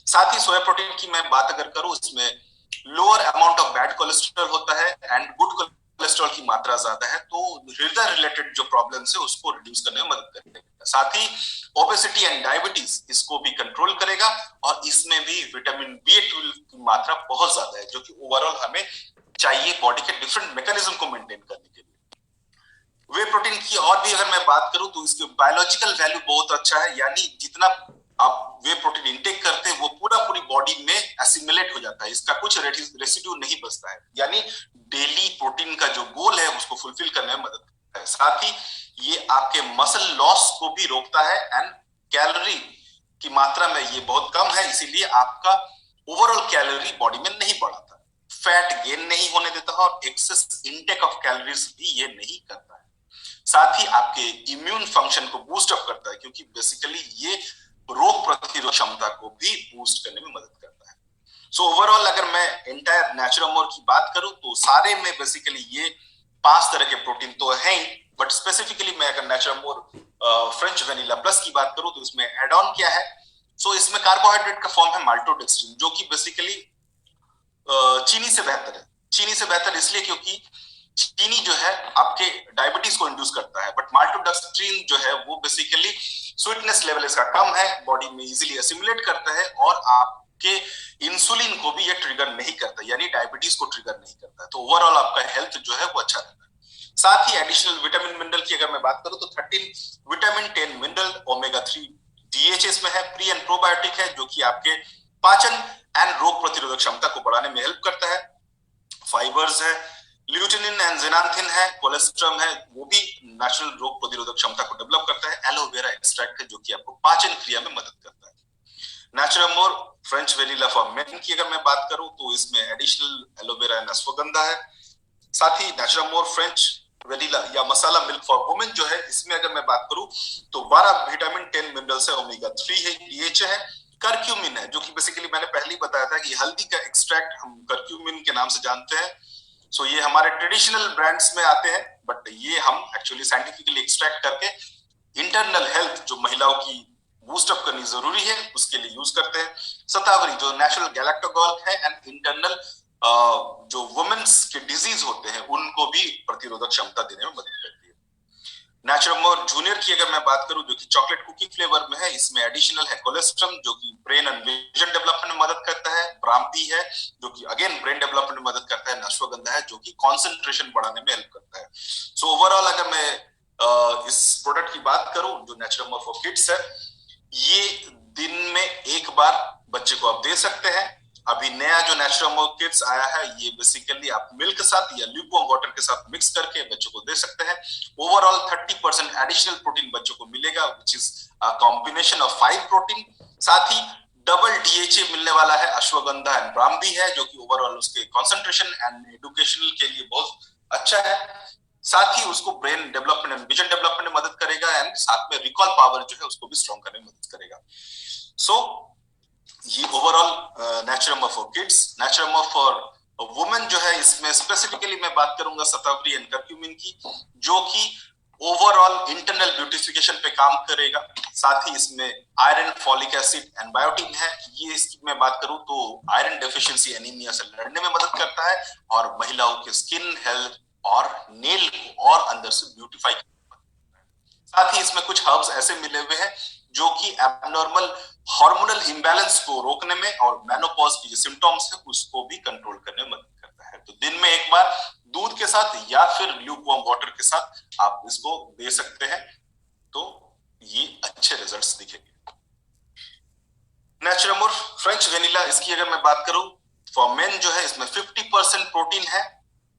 साथ ही सोया प्रोटीन की मैं बात अगर करूं, इसमें lower amount of bad cholesterol होता है एंड गुड कोलेस्ट्रॉल की मात्रा ज्यादा है, तो हृदय रिलेटेड जो प्रॉब्लम्स है उसको रिड्यूस करने में मदद करेगा। साथ ही ओबेसिटी एंड डायबिटीज इसको भी कंट्रोल करेगा, और इसमें भी विटामिन B12 की मात्रा बहुत ज्यादा है, जो कि ओवरऑल हमें चाहिए बॉडी के डिफरेंट मैकेनिज्म को मेंटेन करने के लिए। वे प्रोटीन की और भी अगर मैं बात करूं तो इसके बायोलॉजिकल वैल्यू बहुत अच्छा है, यानी जितना आप वे प्रोटीन इंटेक करते हैं वो पूरी बॉडी में एसिमिलेट हो जाता है, इसका कुछ रेसिड्यू नहीं बचता है, यानी डेली प्रोटीन का जो गोल है उसको फुलफिल करने में मदद करता है। साथ ही ये आपके मसल लॉस को भी रोकता है एंड कैलोरी की मात्रा में ये बहुत कम है, इसीलिए आपका ओवरऑल कैलोरी बॉडी में नहीं बढ़ाता, फैट गेन नहीं होने देता है और एक्सेस इनटेक ऑफ कैलोरीज भी ये नहीं करता है। साथ ही आपके इम्यून फंक्शन को बूस्ट अप करता है, क्योंकि बेसिकली ये रोग प्रतिरोधक क्षमता को भी बूस्ट करने में मदद करता है। सो ओवरऑल अगर मैं एंटायर नेचुरमोर की बात करूं तो सारे में बेसिकली ये 5 तरह के प्रोटीन तो है ही, बट स्पेसिफिकली मैं अगर नेचुरमोर फ्रेंच वेनिला प्लस की बात करूं तो इसमें एड ऑन क्या है, सो इसमें कार्बोहाइड्रेट का फॉर्म है माल्टोडेक्स्ट्रिन, जो कि बेसिकली चीनी से बेहतर है। चीनी से बेहतर इसलिए क्योंकि चीनी जो है आपके डायबिटीज को इंड्यूस करता है, बट माल्टोडेक्स्ट्रिन जो है वो बेसिकली स्वीटनेस लेवल इसका कम है, बॉडी में इजीली असिमुलेट करता है और आपके इंसुलिन को भी ये ट्रिगर नहीं करता, यानी डायबिटीज को ट्रिगर नहीं करता है। तो ओवरऑल आपका हेल्थ जो है वो अच्छा रहता है। साथ ही एडिशनल विटामिन मिनरल की अगर मैं बात करूं तो 13 विटामिन, 10 मिनरल, ओमेगा 3 डीएचएस में है, प्री एंड प्रोबायोटिक है जो कि आपके पाचन एंड रोग प्रतिरोधक क्षमता को बढ़ाने में हेल्प करता है। फाइबर्स है, ल्यूटिनिन एंड जेनांथिन है, कोलेस्ट्रम है, वो भी नेचुरल रोग प्रतिरोधक क्षमता को डेवलप करता है। एलोवेरा एक्सट्रैक्ट है जो कि आपको पाचन क्रिया में मदद करता है। नेचुरमोर फ्रेंच वेनिला फॉर मेन की अगर मैं बात करूं तो इसमें एडिशनल एलोवेरा एंड अश्वगंधा है। साथ ही नेचुरमोर फ्रेंच वेनिला या मसाला मिल्क फॉर वुमेन जो है, इसमें अगर मैं बात करूं तो 12 विटामिन, 10 मिनरल्स है, ओमेगा 3 है, डीएचए है, करक्यूमिन है जो कि बेसिकली मैंने पहले ही बताया था कि हल्दी का एक्सट्रैक्ट हम करक्यूमिन के नाम से जानते हैं। सो ये हमारे ट्रेडिशनल ब्रांड्स में आते हैं, बट ये हम एक्चुअली साइंटिफिकली एक्सट्रैक्ट करके इंटरनल हेल्थ जो महिलाओं की बूस्ट अप करनी जरूरी है उसके लिए यूज करते हैं। शतावरी जो नेचुरल गैलेक्टोगॉल है एंड इंटरनल जो वुमेन्स के डिजीज होते हैं उनको भी प्रतिरोधक क्षमता देने में मदद करती है। नेचुरमोर जूनियर की अगर मैं बात करूं जो कि चॉकलेट कुकी फ्लेवर में है, इसमें एडिशनल है कोलेस्ट्रम जो कि ब्रेन एंड विजन डेवलपमेंट में मदद करता है, ब्राह्मी है जो कि अगेन ब्रेन डेवलपमेंट में मदद करता है, अश्वगंधा है जो कि कंसंट्रेशन बढ़ाने में हेल्प करता है। सो ओवरऑल अगर मैं इस प्रोडक्ट की बात करूं जो नेचुरमोर फॉर किड्स है, ये दिन में एक बार बच्चे को आप दे सकते हैं। अभी नया जो नेचुरमोर किड्स आया है ये बेसिकली आप मिल्क के साथ या ल्यूकवार्म वाटर के साथ मिक्स करके बच्चों को दे सकते हैं। ओवरऑल 30% एडिशनल प्रोटीन बच्चों को मिलेगा, which is a combination of 5 protein. साथ ही डबल डीएचए मिलने वाला है, अश्वगंधा एंड ब्राह्मी है जो कि ओवरऑल उसके कंसंट्रेशन एंड एजुकेशनल के लिए बहुत अच्छा है। साथ ही उसको brain development and vision development में मदद करेगा एंड साथ में रिकॉल पावर जो है उसको भी स्ट्रॉन्ग करने में मदद करेगा। सो ये overall Naturamore for kids. Naturamore for women जो है इसमें स्पेसिफिकली मैं बात करूंगा शतावरी एंड करक्यूमिन की, जो कि ओवरऑल इंटरनल ब्यूटिफिकेशन पे काम करेगा। साथ ही इसमें iron, folic acid and biotin है। ये इसकी मैं बात करूं तो आयरन डेफिशिएंसी एनीमिया से लड़ने में मदद करता है और महिलाओं के स्किन हेल्थ और नेल को और अंदर से ब्यूटीफाई करता है। साथ ही इसमें कुछ हर्ब्स ऐसे मिले हुए हैं जो कि एबनॉर्मल हार्मोनल इंबैलेंस को रोकने में और मेनोपॉज की जो सिम्टम्स है उसको भी कंट्रोल करने में मदद करता है। तो दिन में एक बार दूध के साथ या फिर ल्यूकवार्म वाटर के साथ आप इसको दे सकते हैं, तो ये अच्छे रिजल्ट्स दिखेंगे। नेचुरमोर फ्रेंच वेनिला, इसकी अगर मैं बात करूं फॉर मेन जो है इसमें 50% प्रोटीन है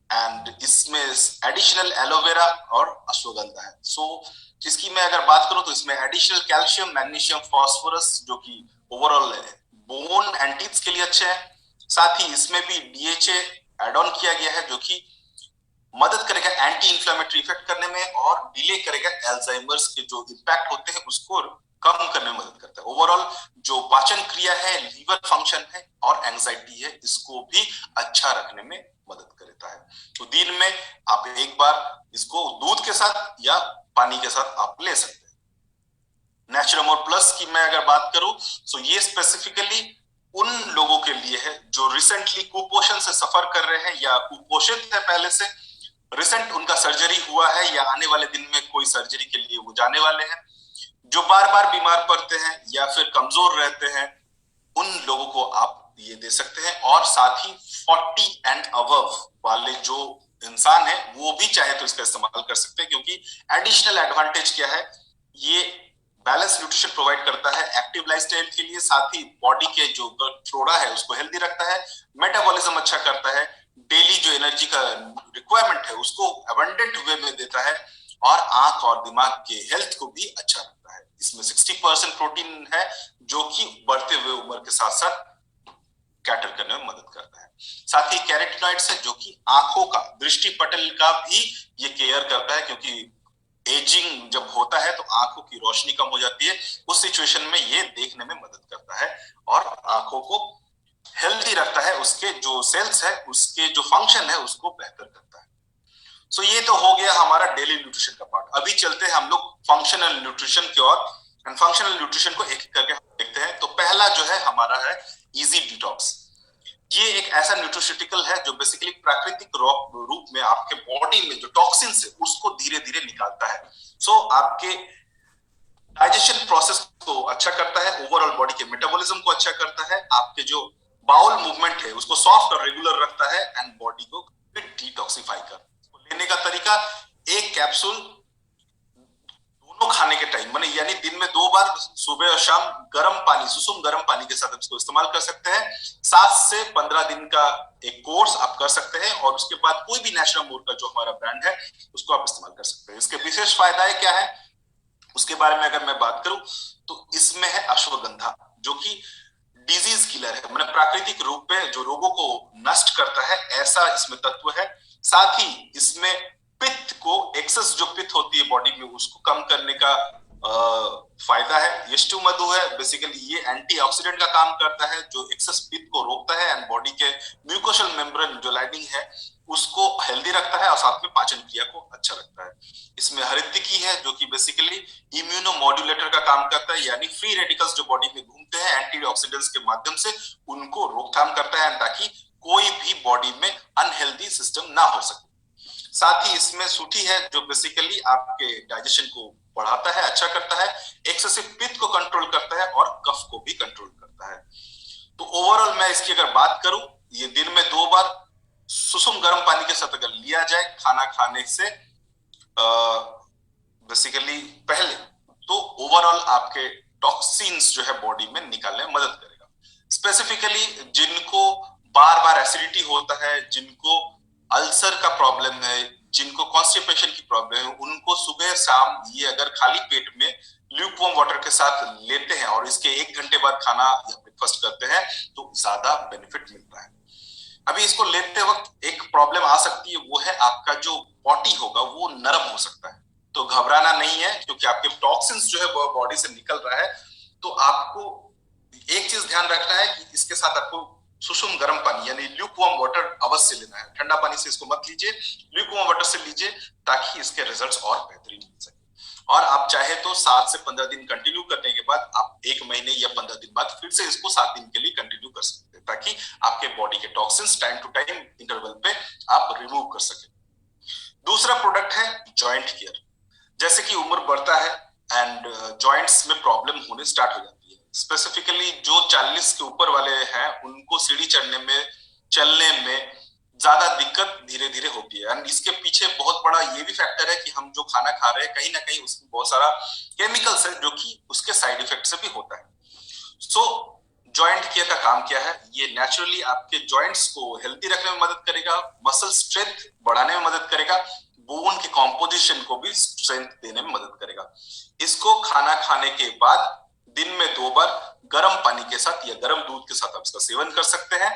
एंड इसमें एडिशनल एलोवेरा और अश्वगंधा है। सो इसकी मैं अगर बात करूं तो इसमें एडिशनल कैल्शियम, मैग्नीशियम, फास्फोरस जो कि ओवरऑल बोन एंड टीथ के लिए अच्छे हैं। साथ ही इसमें भी डीएचए एड ऑन किया गया है जो कि मदद करेगा एंटी इंफ्लेमेटरी इफेक्ट करने में और डिले करेगा अल्जाइमर्स के जो इम्पैक्ट होते हैं उसको कम करने में मदद करता है। ओवरऑल जो पाचन क्रिया है, लीवर फंक्शन है और एंजाइटी है, इसको भी अच्छा रखने में मदद करता है। तो दिन में आप एक बार इसको दूध के साथ या पानी के साथ आप ले सकते हैं। नेचुरमोर प्लस की मैं अगर बात करूं तो ये स्पेसिफिकली उन लोगों के लिए है जो रिसेंटली कुपोषण से सफर कर रहे हैं या कुपोषित है, पहले से रिसेंट उनका सर्जरी हुआ है या आने वाले दिन में कोई सर्जरी के लिए वो जाने वाले हैं, जो बार बार बीमार पड़ते हैं या फिर कमजोर रहते हैं, उन लोगों को आप ये दे सकते हैं। और साथ ही 40 एंड अबव वाले जो इंसान है वो भी चाहे तो इसका इस्तेमाल कर सकते हैं, क्योंकि एडिशनल एडवांटेज क्या है, ये बैलेंस न्यूट्रिशन प्रोवाइड करता है एक्टिव लाइफस्टाइल के लिए। साथ ही बॉडी के जो फ्लोरा है उसको हेल्दी रखता है, मेटाबॉलिज्म अच्छा करता है, डेली जो एनर्जी का रिक्वायरमेंट है उसको अबंडेंट वे में देता है और आंख और दिमाग के हेल्थ को भी अच्छा रखता है। इसमें 60% प्रोटीन है जो कि बढ़ते हुए उम्र के साथ साथ कैटर करने में मदद करता है। साथ ही कैरोटीनॉइड्स है जो कि आंखों का, दृष्टि पटल का भी ये केयर करता है, क्योंकि एजिंग जब होता है तो आंखों की रोशनी कम हो जाती है, उस सिचुएशन में ये देखने में मदद करता है और आंखों को हेल्दी रखता है, उसके जो सेल्स है उसके जो फंक्शन है उसको बेहतर करता है। सो ये तो हो गया हमारा डेली न्यूट्रिशन का पार्ट। अभी चलते हैं हम लोग फंक्शनल न्यूट्रिशन की ओर, एंड फंक्शनल न्यूट्रिशन को एक एक करके देखते लेते हैं। तो पहला जो है हमारा है इजी डिटॉक्स। ये एक ऐसा न्यूट्रोसिटिकल है जो बेसिकली प्राकृतिक रूप में आपके बॉडी में जो टॉक्सिन्स है उसको धीरे धीरे निकालता है। सो आपके डाइजेशन प्रोसेस को अच्छा करता है, ओवरऑल बॉडी के मेटाबॉलिज्म को अच्छा करता है, आपके जो बाउल मूवमेंट है उसको सॉफ्ट और रेगुलर रखता है एंड बॉडी को डिटॉक्सिफाई करता है। लेने का तरीका, एक कैप्सूल दोनों खाने के टाइम माने यानी दिन में 2 बार सुबह और शाम गर्म पानी, सुसुम गर्म पानी के साथ इसको इस्तेमाल कर सकते हैं। 7 से 15 दिन का एक कोर्स आप कर सकते हैं और उसके बाद कोई भी नेचुरल मोर का जो हमारा ब्रांड है उसको आप इस्तेमाल कर सकते हैं। इसके विशेष फायदाएं क्या है उसके बारे में अगर मैं बात करूं तो इसमें है अश्वगंधा, जो कि डिजीज किलर है, मतलब प्राकृतिक रूप में जो रोगों को नष्ट करता है ऐसा इसमें तत्व है। साथ ही इसमें पित्त को, एक्सेस जो पित्त होती है बॉडी में उसको कम करने का फायदा है। यष्टु मधु है, बेसिकली ये एंटीऑक्सीडेंट का काम करता है जो एक्सेस पित्त को रोकता है एंड बॉडी के म्यूकोशल मेम्ब्रेन जो लाइनिंग है उसको हेल्दी रखता है और साथ में पाचन क्रिया को अच्छा रखता है। इसमें हरितकी है जो कि बेसिकली इम्यूनोमॉड्यूलेटर का काम करता है, यानी फ्री रेडिकल्स जो बॉडी में घूमते हैं एंटीऑक्सीडेंट्स के माध्यम से उनको रोकथाम करता है ताकि कोई भी बॉडी में अनहेल्दी सिस्टम ना हो सके। साथ ही इसमें सूठी है जो बेसिकली आपके डाइजेशन को बढ़ाता है, अच्छा करता है, एक्सेसिव पित्त को कंट्रोल करता है और कफ को भी कंट्रोल करता है। तो ओवरऑल मैं इसकी अगर बात करूं, ये दिन में 2 बार सुसुम गर्म पानी के साथ अगर लिया जाए खाना खाने से बेसिकली पहले, तो ओवरऑल आपके टॉक्सिन्स जो है बॉडी में निकालने में मदद करेगा। स्पेसिफिकली जिनको बार बार एसिडिटी होता है, जिनको अल्सर का प्रॉब्लम है, जिनको कॉन्स्टिपेशन की प्रॉब्लम है, उनको सुबह शाम ये अगर खाली पेट में ल्यूकवार्म वाटर के साथ लेते हैं और इसके 1 घंटे बाद खाना या ब्रेकफास्ट करते हैं तो ज्यादा बेनिफिट मिलता है। अभी इसको लेते वक्त एक प्रॉब्लम आ सकती है, वो है आपका जो बॉडी होगा वो नरम हो सकता है। तो घबराना नहीं है क्योंकि आपके टॉक्सिन्स जो है वो बॉडी से निकल रहा है। तो आपको एक चीज ध्यान रखना है कि इसके साथ आपको सुसुम गर्म पानी यानी ल्यूकवार्म वाटर अवश्य लेना है। ठंडा पानी से इसको मत लीजिए, ल्यूकवार्म वाटर से लीजिए ताकि इसके रिजल्ट्स और बेहतरीन मिल सके। और आप चाहे तो 7 से 15 दिन कंटिन्यू करने के बाद आप 1 महीने या 15 दिन बाद फिर से इसको 7 दिन के लिए कंटिन्यू कर सकते हैं ताकि आपके बॉडी के toxins time to time interval पे आप रिमूव कर सके। दूसरा प्रोडक्ट है जॉइंट केयर। जैसे कि उम्र बढ़ता है एंड जॉइंट्स में प्रॉब्लम होने स्टार्ट हो जाती है। स्पेसिफिकली जो 40 के ऊपर वाले हैं उनको सीढ़ी चढ़ने में, चलने में ज्यादा दिक्कत धीरे धीरे होती है। एंड इसके पीछे बहुत बड़ा ये भी फैक्टर है कि हम जो खाना खा रहे हैं कहीं ना कहीं उसमें बहुत सारा केमिकल्स है जो कि उसके साइड इफेक्ट से भी होता है। सो जॉइंट केयर का काम क्या है, ये नेचुरली आपके जॉइंट्स को हेल्दी रखने में मदद करेगा, मसल स्ट्रेंथ बढ़ाने में मदद करेगा, बोन के कॉम्पोजिशन को भी स्ट्रेंथ देने में मदद करेगा। इसको खाना खाने के बाद दिन में 2 बार गर्म पानी के साथ या गर्म दूध के साथ आप इसका सेवन कर सकते हैं।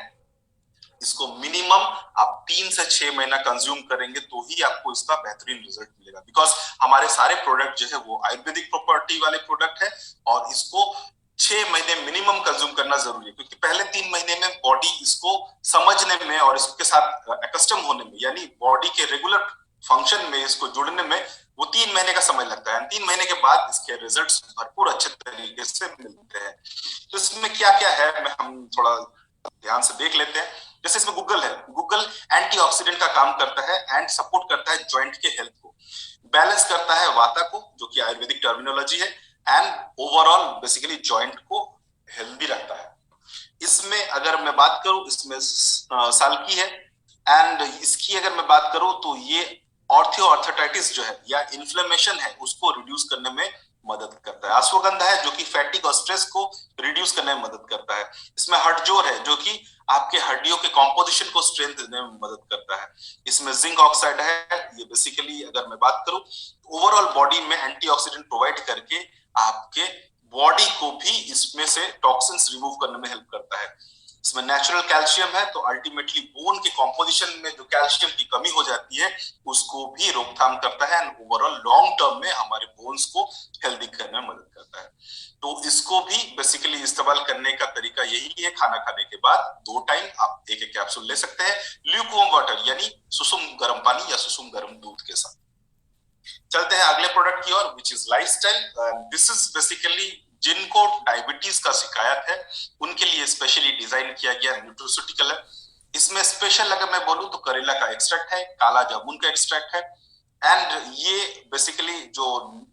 इसको मिनिमम आप 3 से 6 महीना कंज्यूम करेंगे तो ही आपको इसका बेहतरीन रिजल्ट मिलेगा। बिकॉज हमारे सारे प्रोडक्ट जो है वो आयुर्वेदिक प्रॉपर्टी वाले प्रोडक्ट है और इसको 6 महीने मिनिमम कंज्यूम करना जरूरी है क्योंकि पहले 3 महीने में बॉडी इसको समझने में और इसके साथ एकस्टम होने में, यानी बॉडी के रेगुलर फंक्शन में इसको जुड़ने में वो 3 महीने का समय लगता है। 3 महीने के बाद इसके रिजल्ट्स भरपूर अच्छे तरीके से मिलते हैं। तो इसमें क्या क्या है मैं हम थोड़ा ध्यान से देख लेते हैं। जैसे इसमें गूगल है, गूगल एंटीऑक्सीडेंट का काम करता है एंड सपोर्ट करता है जॉइंट के हेल्थ को, बैलेंस करता है वाता को जो कि आयुर्वेदिक टर्मिनोलॉजी है, एंड ओवरऑल बेसिकली जॉइंट को हेल्दी रखता है। इसमें अगर मैं बात करूं, इसमें साल्की है एंड इसकी अगर मैं बात करूं तो ये ऑर्थोआर्थराइटिस जो है या इन्फ्लेमेशन है उसको रिड्यूस करने में मदद करता है। अश्वगंधा है जो कि फैटिक और स्ट्रेस को रिड्यूस करने में मदद करता है। इसमें हटजोर है जो कि आपके हड्डियों के कॉम्पोजिशन को स्ट्रेंथ देने में मदद करता है। इसमें जिंक ऑक्साइड है, ये बेसिकली अगर मैं बात करूं ओवरऑल बॉडी में एंटीऑक्सीडेंट प्रोवाइड करके आपके बॉडी को भी इसमें से टॉक्सिन्स रिमूव करने में हेल्प करता है। इसमें नेचुरल कैल्शियम है तो अल्टीमेटली बोन के कॉम्पोजिशन में जो कैल्शियम की कमी हो जाती है उसको भी रोकथाम करता है एंड ओवरऑल लॉन्ग टर्म में हमारे बोन्स को हेल्दी करने में मदद करता है। तो इसको भी बेसिकली इस्तेमाल करने का तरीका यही है, खाना खाने के बाद 2 टाइम आप एक कैप्सूल ले सकते हैं ल्यूकवार्म वाटर यानी सुसुम गर्म पानी या सुसुम गर्म दूध के साथ। चलते हैं अगले प्रोडक्ट की ओर, which is lifestyle. This is basically जिनको डायबिटीज का शिकायत है उनके लिए स्पेशली डिजाइन किया गया न्यूट्रोस्यूटिकल है। इसमें स्पेशल अगर मैं बोलूं तो करेला का एक्सट्रैक्ट है, काला जामुन का एक्सट्रैक्ट है, एंड ये बेसिकली जो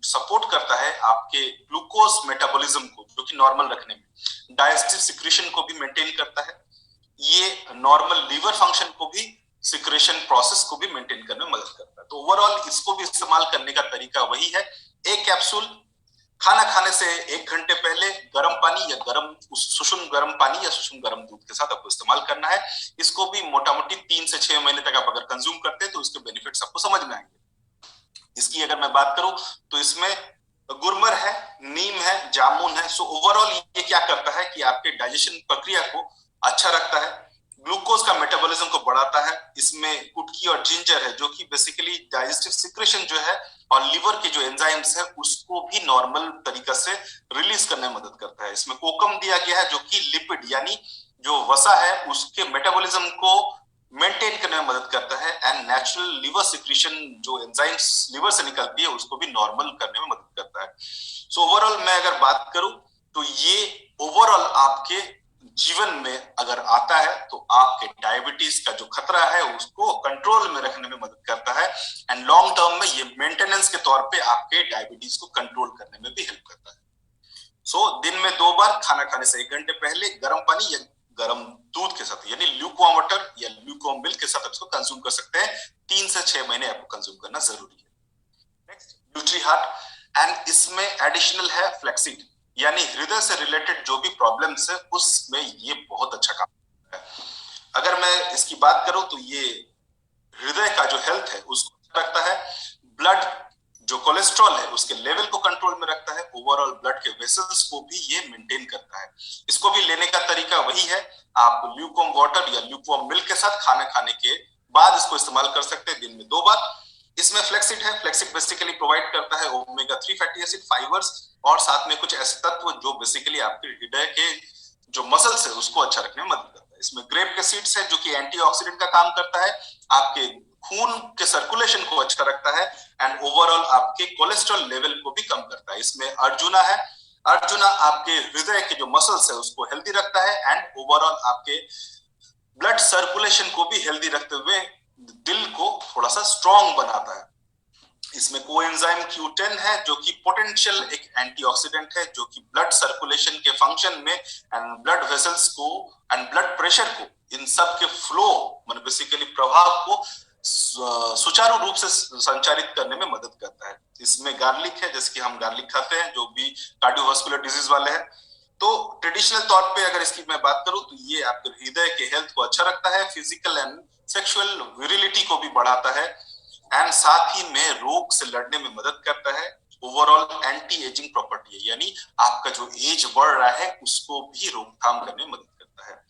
सपोर्ट करता है आपके ग्लूकोज मेटाबॉलिज्म को, जो कि नॉर्मल रखने में, डाइजेस्टिव सिक्रेशन को भी मेंटेन करता है, ये नॉर्मल लीवर फंक्शन को भी, सिक्रेशन प्रोसेस को भी मेंटेन करने में मदद करता है। तो ओवरऑल इसको भी इस्तेमाल करने का तरीका वही है, एक कैप्सूल खाना खाने से 1 घंटे पहले गर्म पानी या सुषुम गर्म पानी या सुषुम गर्म दूध के साथ आपको इस्तेमाल करना है। इसको भी मोटा मोटी 3 से 6 महीने तक आप अगर कंज्यूम करते हैं तो इसके बेनिफिट्स आपको समझ में आएंगे। इसकी अगर मैं बात करूं तो इसमें गुरमर है, नीम है, जामुन है। सो ओवरऑल ये क्या करता है कि आपके डाइजेशन प्रक्रिया को अच्छा रखता है, ग्लूकोज का मेटाबॉलिज्म को बढ़ाता है। इसमें कुटकी और जिंजर है जो कि बेसिकली डाइजेस्टिव सिक्रेशन जो है और लिवर के जो एंजाइम्स है उसको भी नॉर्मल तरीका से रिलीज करने में मदद करता है। इसमें कोकम दिया गया है जो कि लिपिड यानी जो वसा है उसके मेटाबॉलिज्म को मेंटेन करने में मदद करता है, एंड नेचुरल लिवर सिक्रेशन जो एंजाइम्स लिवर से निकलती है उसको भी नॉर्मल करने में मदद करता है। सो ओवरऑल मैं अगर बात करूं तो ये ओवरऑल आपके जीवन में अगर आता है तो आपके डायबिटीज का जो खतरा है उसको कंट्रोल में रखने में मदद करता है, एंड लॉन्ग टर्म में ये मेंटेनेंस के तौर पे आपके डायबिटीज को कंट्रोल करने में भी हेल्प करता है। सो दिन में 2 बार खाना खाने से 1 घंटे पहले गर्म पानी या गर्म दूध के साथ यानी ल्यूकवार्म वाटर या ल्यूकवार्म मिल्क के साथ इसको कंज्यूम कर सकते हैं। 3 से 6 महीने आपको कंज्यूम करना जरूरी है। नेक्स्ट न्यूट्री हार्ट, एंड इसमें एडिशनल है फ्लेक्सीड यानी हृदय से रिलेटेड जो भी प्रॉब्लम्स है उसमें ये बहुत अच्छा काम करता है। अगर मैं इसकी बात करूं तो ये हृदय का जो हेल्थ है उसको अच्छा रखता है, ब्लड जो कोलेस्ट्रॉल है उसके लेवल को कंट्रोल में रखता है, ओवरऑल ब्लड के वेसल्स को भी ये मेंटेन करता है। इसको भी लेने का तरीका वही है, आप ल्यूकवार्म वाटर या ल्यूकवार्म मिल्क के साथ खाना खाने के बाद इसको इस्तेमाल कर सकते हैं, दिन में 2 बार। इसमें फ्लेक्सिड है, फ्लेक्सिड बेसिकली प्रोवाइड करता है ओमेगा 3 फैटी एसिड, फाइबर्स और साथ में कुछ ऐसे तत्व जो बेसिकली आपके हृदय के जो मसल्स है उसको अच्छा रखने में मदद करता है। इसमें ग्रेप के सीड्स है जो कि एंटीऑक्सीडेंट का काम करता है, आपके खून के सर्कुलेशन को अच्छा रखता है, एंड ओवरऑल आपके कोलेस्ट्रॉल लेवल को भी कम करता है। इसमें अर्जुना है, अर्जुना आपके हृदय के जो मसल्स है उसको हेल्दी रखता है, एंड ओवरऑल आपके ब्लड सर्कुलेशन को भी हेल्दी रखते हुए दिल को थोड़ा सा स्ट्रॉन्ग बनाता है। इसमें कोएंजाइम Q10 है जो कि पोटेंशियल एक एंटीऑक्सीडेंट है जो कि ब्लड सर्कुलेशन के फंक्शन में एंड ब्लड वेसल्स को एंड ब्लड प्रेशर को, इन सब के फ्लो मतलब बेसिकली प्रभाव को सुचारू रूप से संचालित करने में मदद करता है। इसमें गार्लिक है, जैसे कि हम गार्लिक खाते हैं जो भी कार्डियोवास्कुलर डिजीज वाले हैं। तो ट्रेडिशनल तौर पे अगर इसकी मैं बात करूं तो ये आपके हृदय के हेल्थ को अच्छा रखता है, फिजिकल एंड सेक्सुअल विरिलिटी को भी बढ़ाता है, एंड साथ ही में रोग से लड़ने में मदद करता है। ओवरऑल एंटी एजिंग प्रॉपर्टी है यानी आपका जो एज बढ़ रहा है उसको भी रोकथाम करने में मदद करता है।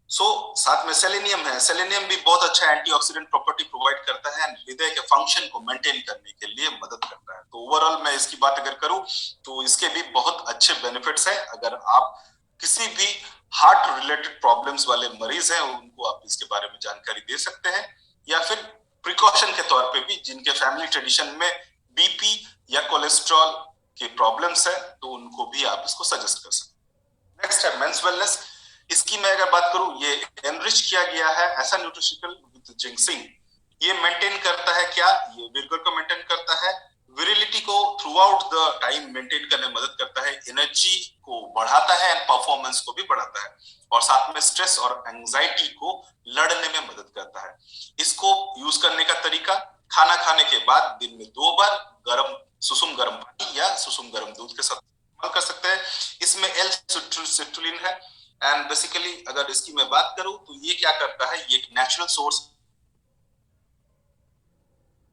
साथ में सेलेनियम है, सेलेनियम भी बहुत अच्छा एंटीऑक्सीडेंट प्रॉपर्टी प्रोवाइड करता है, हृदय के फंक्शन को मेंटेन करने के लिए मदद करता है। तो ओवरऑल मैं इसकी बात अगर करूं तो इसके भी बहुत अच्छे बेनिफिट्स हैं। अगर आप किसी भी हार्ट रिलेटेड प्रॉब्लम्स वाले मरीज हैं उनको आप इसके बारे में जानकारी दे सकते हैं, या फिर प्रिकॉशन के तौर पे भी जिनके फैमिली ट्रेडिशन में बीपी या कोलेस्ट्रॉल के प्रॉब्लम्स है तो उनको भी आप इसको सजेस्ट कर सकते हैं। नेक्स्ट है मेंस वेलनेस। इसकी मैं अगर बात करूं ये एनरिच किया गया है ऐसा न्यूट्रिशिकल विद जिंक्सिंग। ये मेंटेन करता है क्या, ये विगोर को मेंटेन करता है, विरिलिटी को through out the time maintain करने में मदद करता है, एनर्जी को बढ़ाता है एंड परफॉर्मेंस को भी बढ़ाता है, और साथ में स्ट्रेस और एंजाइटी को लड़ने में मदद करता है। इसको यूज करने का तरीका खाना खाने के बाद दिन में 2 बार गर्म सुसुम गर्म पानी या सुसुम गर्म दूध के साथ इस्तेमाल कर सकते हैं। इसमें एल सिट्रुलिन है, एंड बेसिकली अगर इसकी मैं बात करूं तो ये क्या करता है, ये एक नेचुरल सोर्स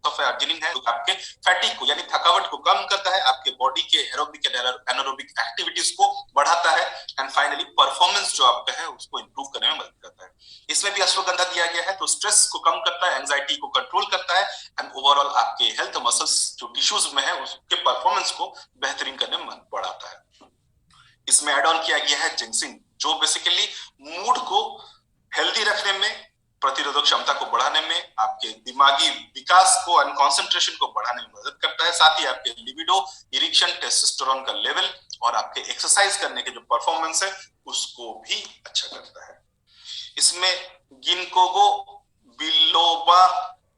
ऑफ अर्जिनिन है जो आपके फैटिक को यानी थकावट को कम करता है, आपके बॉडी के एरोबिक एंड एनारोबिक एक्टिविटीज को बढ़ाता है, एंड फाइनली परफॉर्मेंस जो आपका है उसको इंप्रूव करने में मदद करता है। इसमें भी अश्वगंधा दिया गया है तो स्ट्रेस को कम करता है, एंजाइटी को कंट्रोल करता है, एंड ओवरऑल आपके हेल्थ मसल्स जो टिश्यूज में है उसके परफॉर्मेंस को बेहतरीन करने में बढ़ाता है। इसमें एड ऑन किया गया है जिंक्सिंग जो बेसिकली मूड को हेल्दी रखने में, प्रतिरोधक क्षमता को बढ़ाने में, आपके दिमागी विकास को एंड कंसंट्रेशन को बढ़ाने में मदद करता है। साथ ही आपके लिबिडो, इरिक्शन, टेस्टोस्टेरोन का लेवल और आपके एक्सरसाइज करने के जो परफॉर्मेंस है उसको भी अच्छा करता है। इसमें गिनकोगो बिलोबा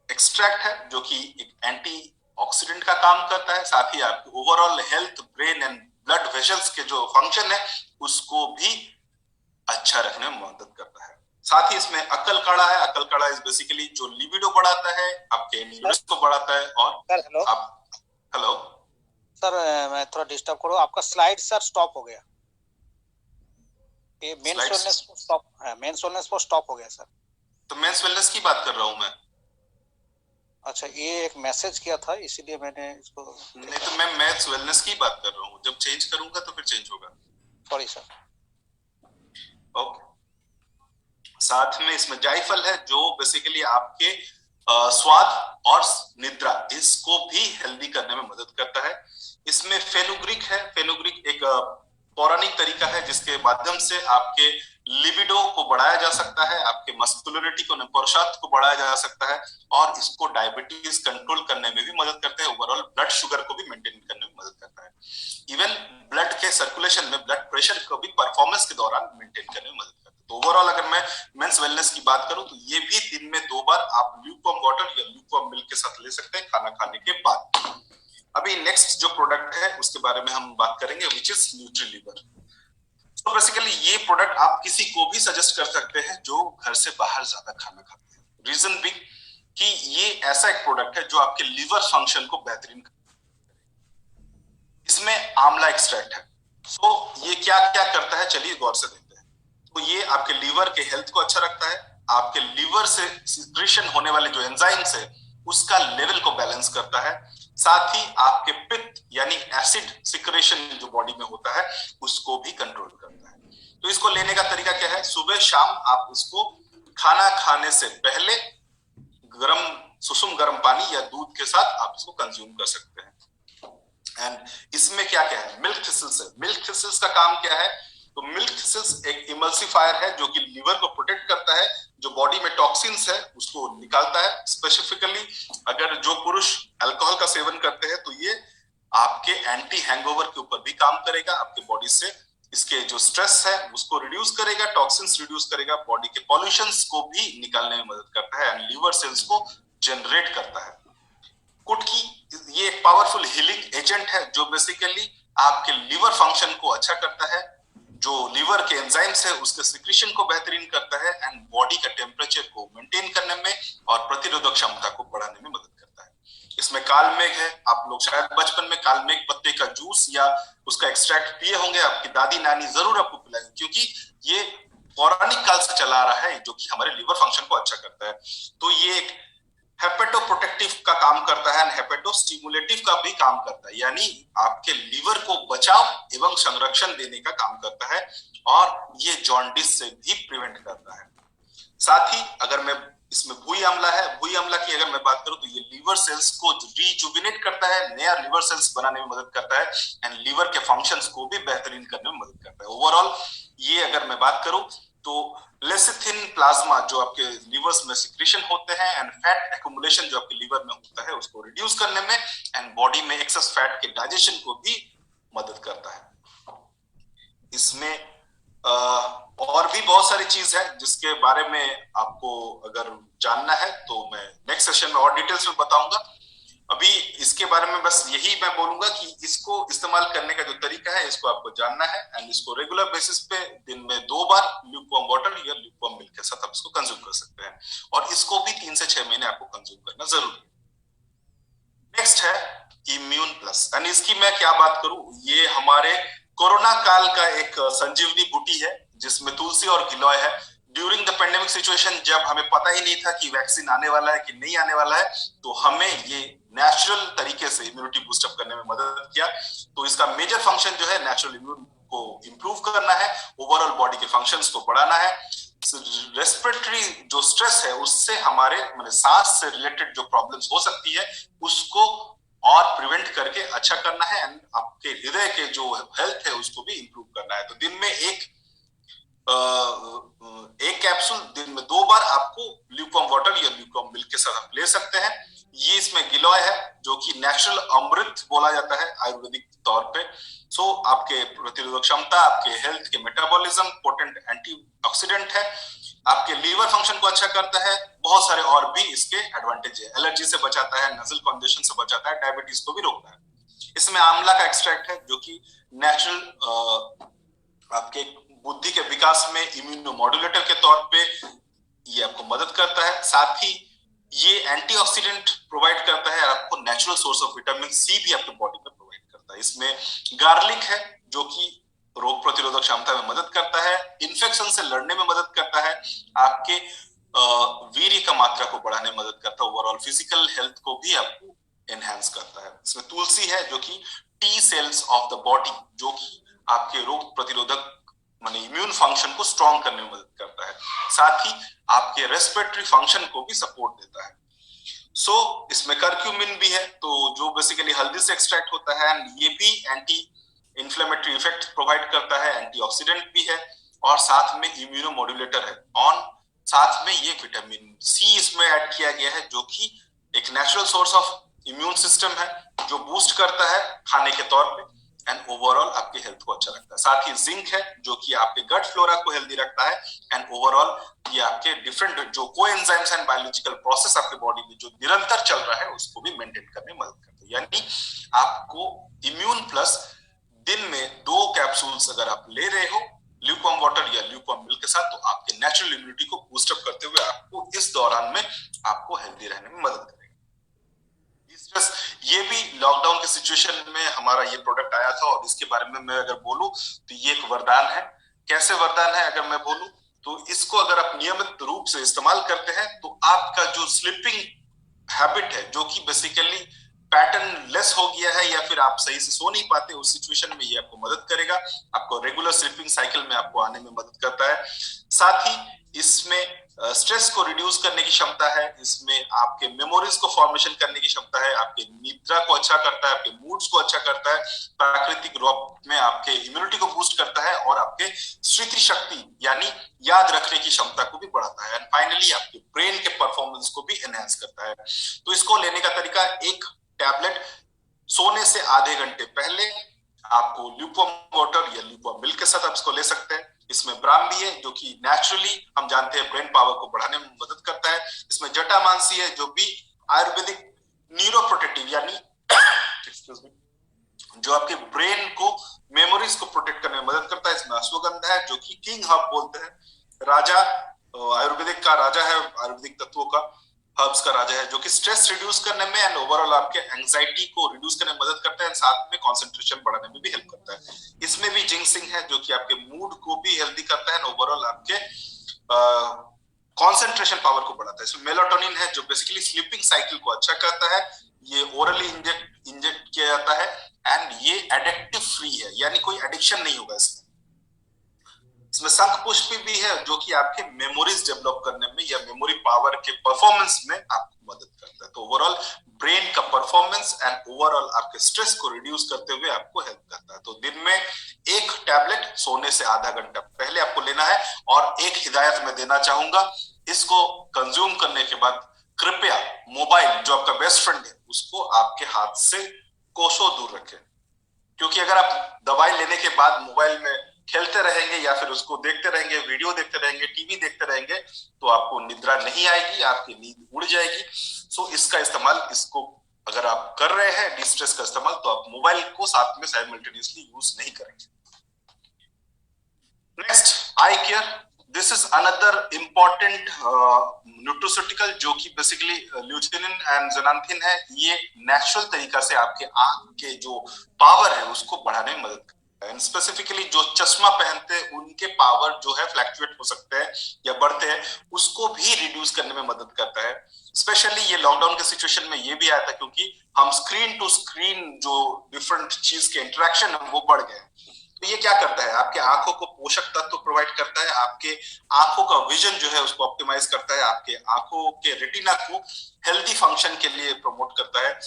एक्सट्रैक्ट है जो कि एक एंटी ऑक्सीडेंट का काम करता है। साथ ही आपके overall health, brain and blood vessels के जो फंक्शन है उसको भी अच्छा रखने में मदद करता है। साथ ही इसमें अक्ल काढ़ा है। अक्ल काढ़ा इज बेसिकली जो लिबिडो बढ़ाता है, आपके एंड्योरेंस को बढ़ाता है। और सर हेलो, आप हेलो सर मैं थोड़ा डिस्टर्ब करूं, आपका स्लाइड सर स्टॉप हो गया। ये मेंस वेलनेस को स्टॉप है, मेंस वेलनेस को स्टॉप हो गया सर। तो मेंस वेलनेस की बात कर रहा हूं मैं। अच्छा, ये एक मैसेज किया था इसीलिए मैंने इसको नहीं, तो मैं मेंस वेलनेस की बात कर रहा हूं। जब चेंज करूंगा तो फिर चेंज होगा। Sorry sir. ओके। साथ में इसमें जायफल है जो बेसिकली आपके स्वाद और निद्रा इसको भी हेल्दी करने में मदद करता है। इसमें फेनुग्रीक है। फेनुग्रीक एक पौराणिक तरीका है जिसके माध्यम से आपके लिबिडो को बढ़ाया जा सकता है, आपके मस्कुलरिटी को, पुरुषार्थ को बढ़ाया जा सकता है और इसको डायबिटीज कंट्रोल करने में भी मदद करते हैं। ओवरऑल ब्लड शुगर को भी मेंटेन करने में मदद करता है। इवन ब्लड के सर्कुलेशन में ब्लड प्रेशर को भी परफॉर्मेंस के दौरान मेंटेन करने में मदद करता है। तो ओवरऑल अगर मैं मेंस वेलनेस की बात करूं तो ये भी दिन में 2 बार आप ल्यूकवार्म वाटर या ल्यूकवार्म मिल्क के साथ ले सकते हैं खाना खाने के बाद। अभी नेक्स्ट जो प्रोडक्ट है उसके बारे में हम बात करेंगे, विच इज न्यूट्रीलीवर। तो बेसिकली ये प्रोडक्ट आप किसी को भी सजेस्ट कर सकते हैं जो घर से बाहर ज्यादा खाना खाते हैं। रीजन भी कि ये ऐसा एक प्रोडक्ट है जो आपके लीवर फंक्शन को बेहतरीन करता है। इसमें आंवला एक्सट्रैक्ट है। सो ये क्या क्या करता है, चलिए गौर से देखते हैं। तो ये आपके लीवर के हेल्थ को अच्छा रखता है, आपके लीवर से सिक्रीशन होने वाले जो एंजाइम्स है उसका लेवल को बैलेंस करता है। साथ ही आपके पित्त यानी एसिड सिक्रेशन जो बॉडी में होता है उसको भी कंट्रोल करता है। तो इसको लेने का तरीका क्या है, सुबह शाम आप इसको खाना खाने से पहले गर्म सुसुम गर्म पानी या दूध के साथ आप इसको कंज्यूम कर सकते हैं। एंड इसमें क्या क्या है, मिल्क थिसल्स है। मिल्क थिसल्स का काम क्या है, तो मिल्क थिसल्स एक इमल्सिफायर है जो कि लीवर को प्रोटेक्ट करता है, जो बॉडी में टॉक्सिन्स है उसको निकालता है। स्पेसिफिकली अगर जो पुरुष अल्कोहल का सेवन करते हैं तो ये आपके एंटी हैंगओवर के ऊपर भी काम करेगा, आपके बॉडी से इसके जो स्ट्रेस है उसको रिड्यूस करेगा, टॉक्सिन्स रिड्यूस करेगा, बॉडी के पॉल्यूशंस को भी निकालने में मदद करता है एंड लीवर सेल्स को जनरेट करता है। कुटकी ये एक पावरफुल हीलिंग एजेंट है जो बेसिकली आपके लीवर फंक्शन को अच्छा करता है, जो लीवर के एंजाइम्स है उसके सिक्रीशन को बेहतरीन करता है एंड बॉडी का टेम्परेचर को मेंटेन करने में और प्रतिरोधक क्षमता को बढ़ाने में मदद करता है। इसमें कालमेघ है। आप लोग शायद बचपन में कालमेघ पत्ते का जूस या उसका एक्सट्रैक्ट पिए होंगे, आपकी दादी नानी जरूर आपको पिलाएंगे क्योंकि ये पौराणिक काल से चला आ रहा है जो कि हमारे लीवर फंक्शन को अच्छा करता है। तो ये एक हेपेटोप्रोटेक्टिव का काम करता है, हेपेटोस्टिमुलेटिव का भी काम करता है, यानी आपके लीवर को बचाव एवं संरक्षण देने का काम करता है और ये जॉन्डिस से भी प्रिवेंट करता है। साथ ही अगर मैं इसमें भुई आंवला है, भुई आंवला की अगर मैं बात करूं तो ये लीवर सेल्स को रिजुविनेट करता है, नया लीवर सेल्स बनाने में मदद करता है एंड लीवर के फंक्शंस को भी बेहतरीन करने में मदद करता है। ओवरऑल ये अगर मैं बात करूं तो लेसिथिन प्लाज्मा जो आपके लीवर्स में सिक्रीशन होते हैं एंड फैट एक्युमुलेशन जो आपके लीवर में होता है उसको रिड्यूस करने में एंड बॉडी में एक्सेस फैट के डाइजेशन को भी मदद करता है। इसमें और भी बहुत सारी चीज है जिसके बारे में आपको अगर जानना है तो मैं नेक्स्ट सेशन में और डिटेल्स में बताऊंगा। अभी इसके बारे में बस यही मैं बोलूंगा कि इसको इस्तेमाल करने का जो तरीका है इसको आपको जानना है एंड इसको रेगुलर बेसिस पे दिन में 2 बार ल्यूकवार्म वाटर या ल्यूकवार्म मिल्क के साथ आप इसको कंज्यूम कर सकते हैं और इसको भी 3 से 6 महीने आपको कंज्यूम करना जरूरी है। नेक्स्ट है इम्यून प्लस एंड इसकी मैं क्या बात करूं, ये हमारे कोरोना काल का एक संजीवनी बूटी है जिसमें तुलसी और गिलोय है। ड्यूरिंग द पेंडेमिक सिचुएशन जब हमें पता ही नहीं था कि वैक्सीन आने वाला है कि नहीं आने वाला है तो हमें ये नेचुरल तरीके से इम्यूनिटी बूस्ट अप करने में मदद किया। तो इसका मेजर फंक्शन जो है नेचुरल इम्यून को इंप्रूव करना है, ओवरऑल बॉडी के फंक्शंस को बढ़ाना है, रेस्पिरेटरी जो स्ट्रेस है उससे हमारे सांस से रिलेटेड जो प्रॉब्लम्स हो सकती है उसको और प्रिवेंट करके अच्छा करना है एंड आपके हृदय के जो हेल्थ है उसको भी इंप्रूव करना है। तो दिन में एक एक कैप्सूल दिन में 2 बार आपको ल्यूकवार्म वाटर या ल्यूकवार्म मिल्क के साथ आप ले सकते हैं। ये इसमें गिलोय है जो कि नेचुरल अमृत बोला जाता है आयुर्वेदिक तौर पे। सो आपके प्रतिरोधक क्षमता, आपके हेल्थ के मेटाबॉलिज्म, पोटेंट एंटीऑक्सीडेंट है, आपके लीवर फंक्शन को अच्छा करता है, बहुत सारे और भी इसके एडवांटेज है। एलर्जी से बचाता है, नजल कंजेशन से बचाता है, डायबिटीज को भी रोकता है। इसमें आंवला का एक्सट्रैक्ट है जो कि नेचुरल आपके बुद्धि के विकास में इम्यूनोमॉड्यूलेटर के तौर पे ये आपको मदद करता है। साथ ही ये एंटीऑक्सीडेंट प्रोवाइड करता है, आपको natural source of vitamin C भी आपके बॉडी में प्रोवाइड करता है। इसमें गार्लिक है जो कि रोग प्रतिरोधक क्षमता में मदद करता है, इन्फेक्शन से लड़ने में मदद करता है, आपके वीर्य का मात्रा को बढ़ाने में मदद करता है, ओवरऑल फिजिकल हेल्थ को भी आपको एनहांस करता है। इसमें तुलसी है जो कि T cells of the body, जो कि आपके रोग प्रतिरोधक माने इम्यून फंक्शन को स्ट्रॉन्ग करने में मदद करता है, साथ ही आपके रेस्पिरेटरी फंक्शन को भी सपोर्ट देता है। इसमें करक्यूमिन भी है तो जो बेसिकली हल्दी से एक्सट्रैक्ट होता है, एंड ये भी एंटी इन्फ्लेमेटरी इफेक्ट प्रोवाइड करता है, एंटीऑक्सीडेंट भी है और साथ में इम्यूनोमॉड्यूलेटर है। और साथ में ये विटामिन सी इसमें ऐड किया गया है जो कि एक natural source of immune system है जो बूस्ट करता है खाने के तौर पे, एंड ओवरऑल आपकी हेल्थ को अच्छा रखता है। साथ ही जिंक है जो कि आपके गट फ्लोरा को हेल्दी रखता है, एंड ओवरऑल ये आपके डिफरेंट जो कोएंजाइम्स एंड बायोलॉजिकल प्रोसेस आपके बॉडी में जो निरंतर चल रहा है उसको भी मेंटेन करने में मदद करता है। यानी आपको इम्यून प्लस दिन में 2 कैप्सूल्स अगर आप ले रहे हो ल्यूकवार्म वाटर या ल्यूकवार्म मिल्क के साथ, तो आपके नेचुरल इम्यूनिटी को बूस्ट अप करते हुए आपको इस दौरान में आपको हेल्दी रहने में मदद करेगा। ये भी लॉकडाउन के सिचुएशन में हमारा ये प्रोडक्ट आया था और इसके बारे में मैं अगर बोलूं तो ये एक वरदान है। कैसे वरदान है अगर मैं बोलूं तो इसको अगर आप नियमित रूप से इस्तेमाल करते हैं तो आपका जो स्लीपिंग हैबिट है जो कि बेसिकली पैटर्न लेस हो गया है या फिर आप सही से सो नहीं पाते, उस सिचुएशन में ये आपको मदद करेगा, आपको रेगुलर स्लीपिंग साइकिल में आपको आने में मदद करता है। साथ ही इसमें स्ट्रेस को रिड्यूस करने की क्षमता है, इसमें आपके मेमोरीज को फॉर्मेशन करने की क्षमता है, आपके निद्रा को अच्छा करता है, आपके मूड्स को अच्छा करता है, प्राकृतिक रूप में आपके इम्यूनिटी को बूस्ट करता है और आपके स्मृति शक्ति यानी याद रखने की क्षमता को भी बढ़ाता है, एंड फाइनली आपके ब्रेन के परफॉर्मेंस को भी एनहांस करता है। तो इसको लेने का तरीका, एक टैबलेट सोने से आधे घंटे पहले आपको ल्यूकवार्म वाटर या ल्यूकवार्म मिल्क के साथ आप इसको ले सकते हैं। इसमें ब्राह्मी है जो कि नेचुरली हम जानते हैं ब्रेन पावर को बढ़ाने में मदद करता है। इसमें जटामांसी है जो भी आयुर्वेदिक न्यूरोप्रोटेक्टिव यानी जो आपके ब्रेन को मेमोरीज को प्रोटेक्ट करने में मदद करता है। इसमें अश्वगंधा है जो कि किंग हर्ब बोलते हैं, राजा आयुर्वेदिक का राजा है, आयुर्वेदिक तत्वों का हर्ब्स का राजा है, जो कि स्ट्रेस रिड्यूस करने में एंड ओवरऑल आपके एंजाइटी को रिड्यूस करने में मदद करता है, साथ में कंसंट्रेशन बढ़ाने में भी हेल्प करता है। इसमें भी जिंक्सिंग है जो कि आपके मूड को भी हेल्दी करता है, ओवरऑल आपके कंसंट्रेशन पावर को बढ़ाता है। इसमें मेलाटोनिन है जो बेसिकली स्लीपिंग साइकिल को अच्छा करता है, ये ओरली इंजेक्ट किया जाता है, एंड ये एडिक्टिव फ्री है यानी कोई एडिक्शन नहीं होगा इसमें। इसमें शंख पुष्प भी है जो कि आपके मेमोरीज डेवलप करने में या मेमोरी पावर के परफॉर्मेंस में आपको मदद करता है। तो ओवरऑल ब्रेन का परफॉर्मेंस एंड ओवरऑल आपके स्ट्रेस को रिड्यूस करते हुए आपको हेल्प करता है। तो दिन में एक टैबलेट सोने से आधा घंटा पहले आपको लेना है, और एक हिदायत मैं देना चाहूंगा, इसको कंज्यूम करने के बाद कृपया मोबाइल जो आपका बेस्ट फ्रेंड है उसको आपके हाथ से कोसों दूर रखें, क्योंकि अगर आप दवाई लेने के बाद मोबाइल में खेलते रहेंगे या फिर उसको देखते रहेंगे, वीडियो देखते रहेंगे, टीवी देखते रहेंगे, तो आपको निद्रा नहीं आएगी, आपकी नींद उड़ जाएगी। सो इसका इस्तेमाल, इसको अगर आप कर रहे हैं डिस्ट्रेस का इस्तेमाल, तो आप मोबाइल को साथ में साइमल्टेनियसली यूज नहीं करेंगे। Next, I care. This is another important nutraceutical जो कि बेसिकली ल्यूटिनिन एंड ज़ेनांथिन है। ये नेचुरल तरीका से आपके आंख के जो पावर है उसको बढ़ाने में मदद करता है। स्पेसिफिकली जो चश्मा पहनते हैं उनके पावर जो है फ्लैक्चुएट हो सकते हैं या बढ़ते हैं, उसको भी रिड्यूस करने में मदद करता है। स्पेशली ये लॉकडाउन के सिचुएशन में ये भी आया था क्योंकि हम स्क्रीन टू स्क्रीन जो डिफरेंट चीज के इंटरेक्शन है वो बढ़ गए। तो ये क्या करता है, आपके आंखों को पोषक तत्व प्रोवाइड करता है, आपके आंखों का विजन जो है उसको ऑप्टिमाइज करता है, आपके आंखों के रेटिना को हेल्दी फंक्शन के लिए प्रमोट करता है।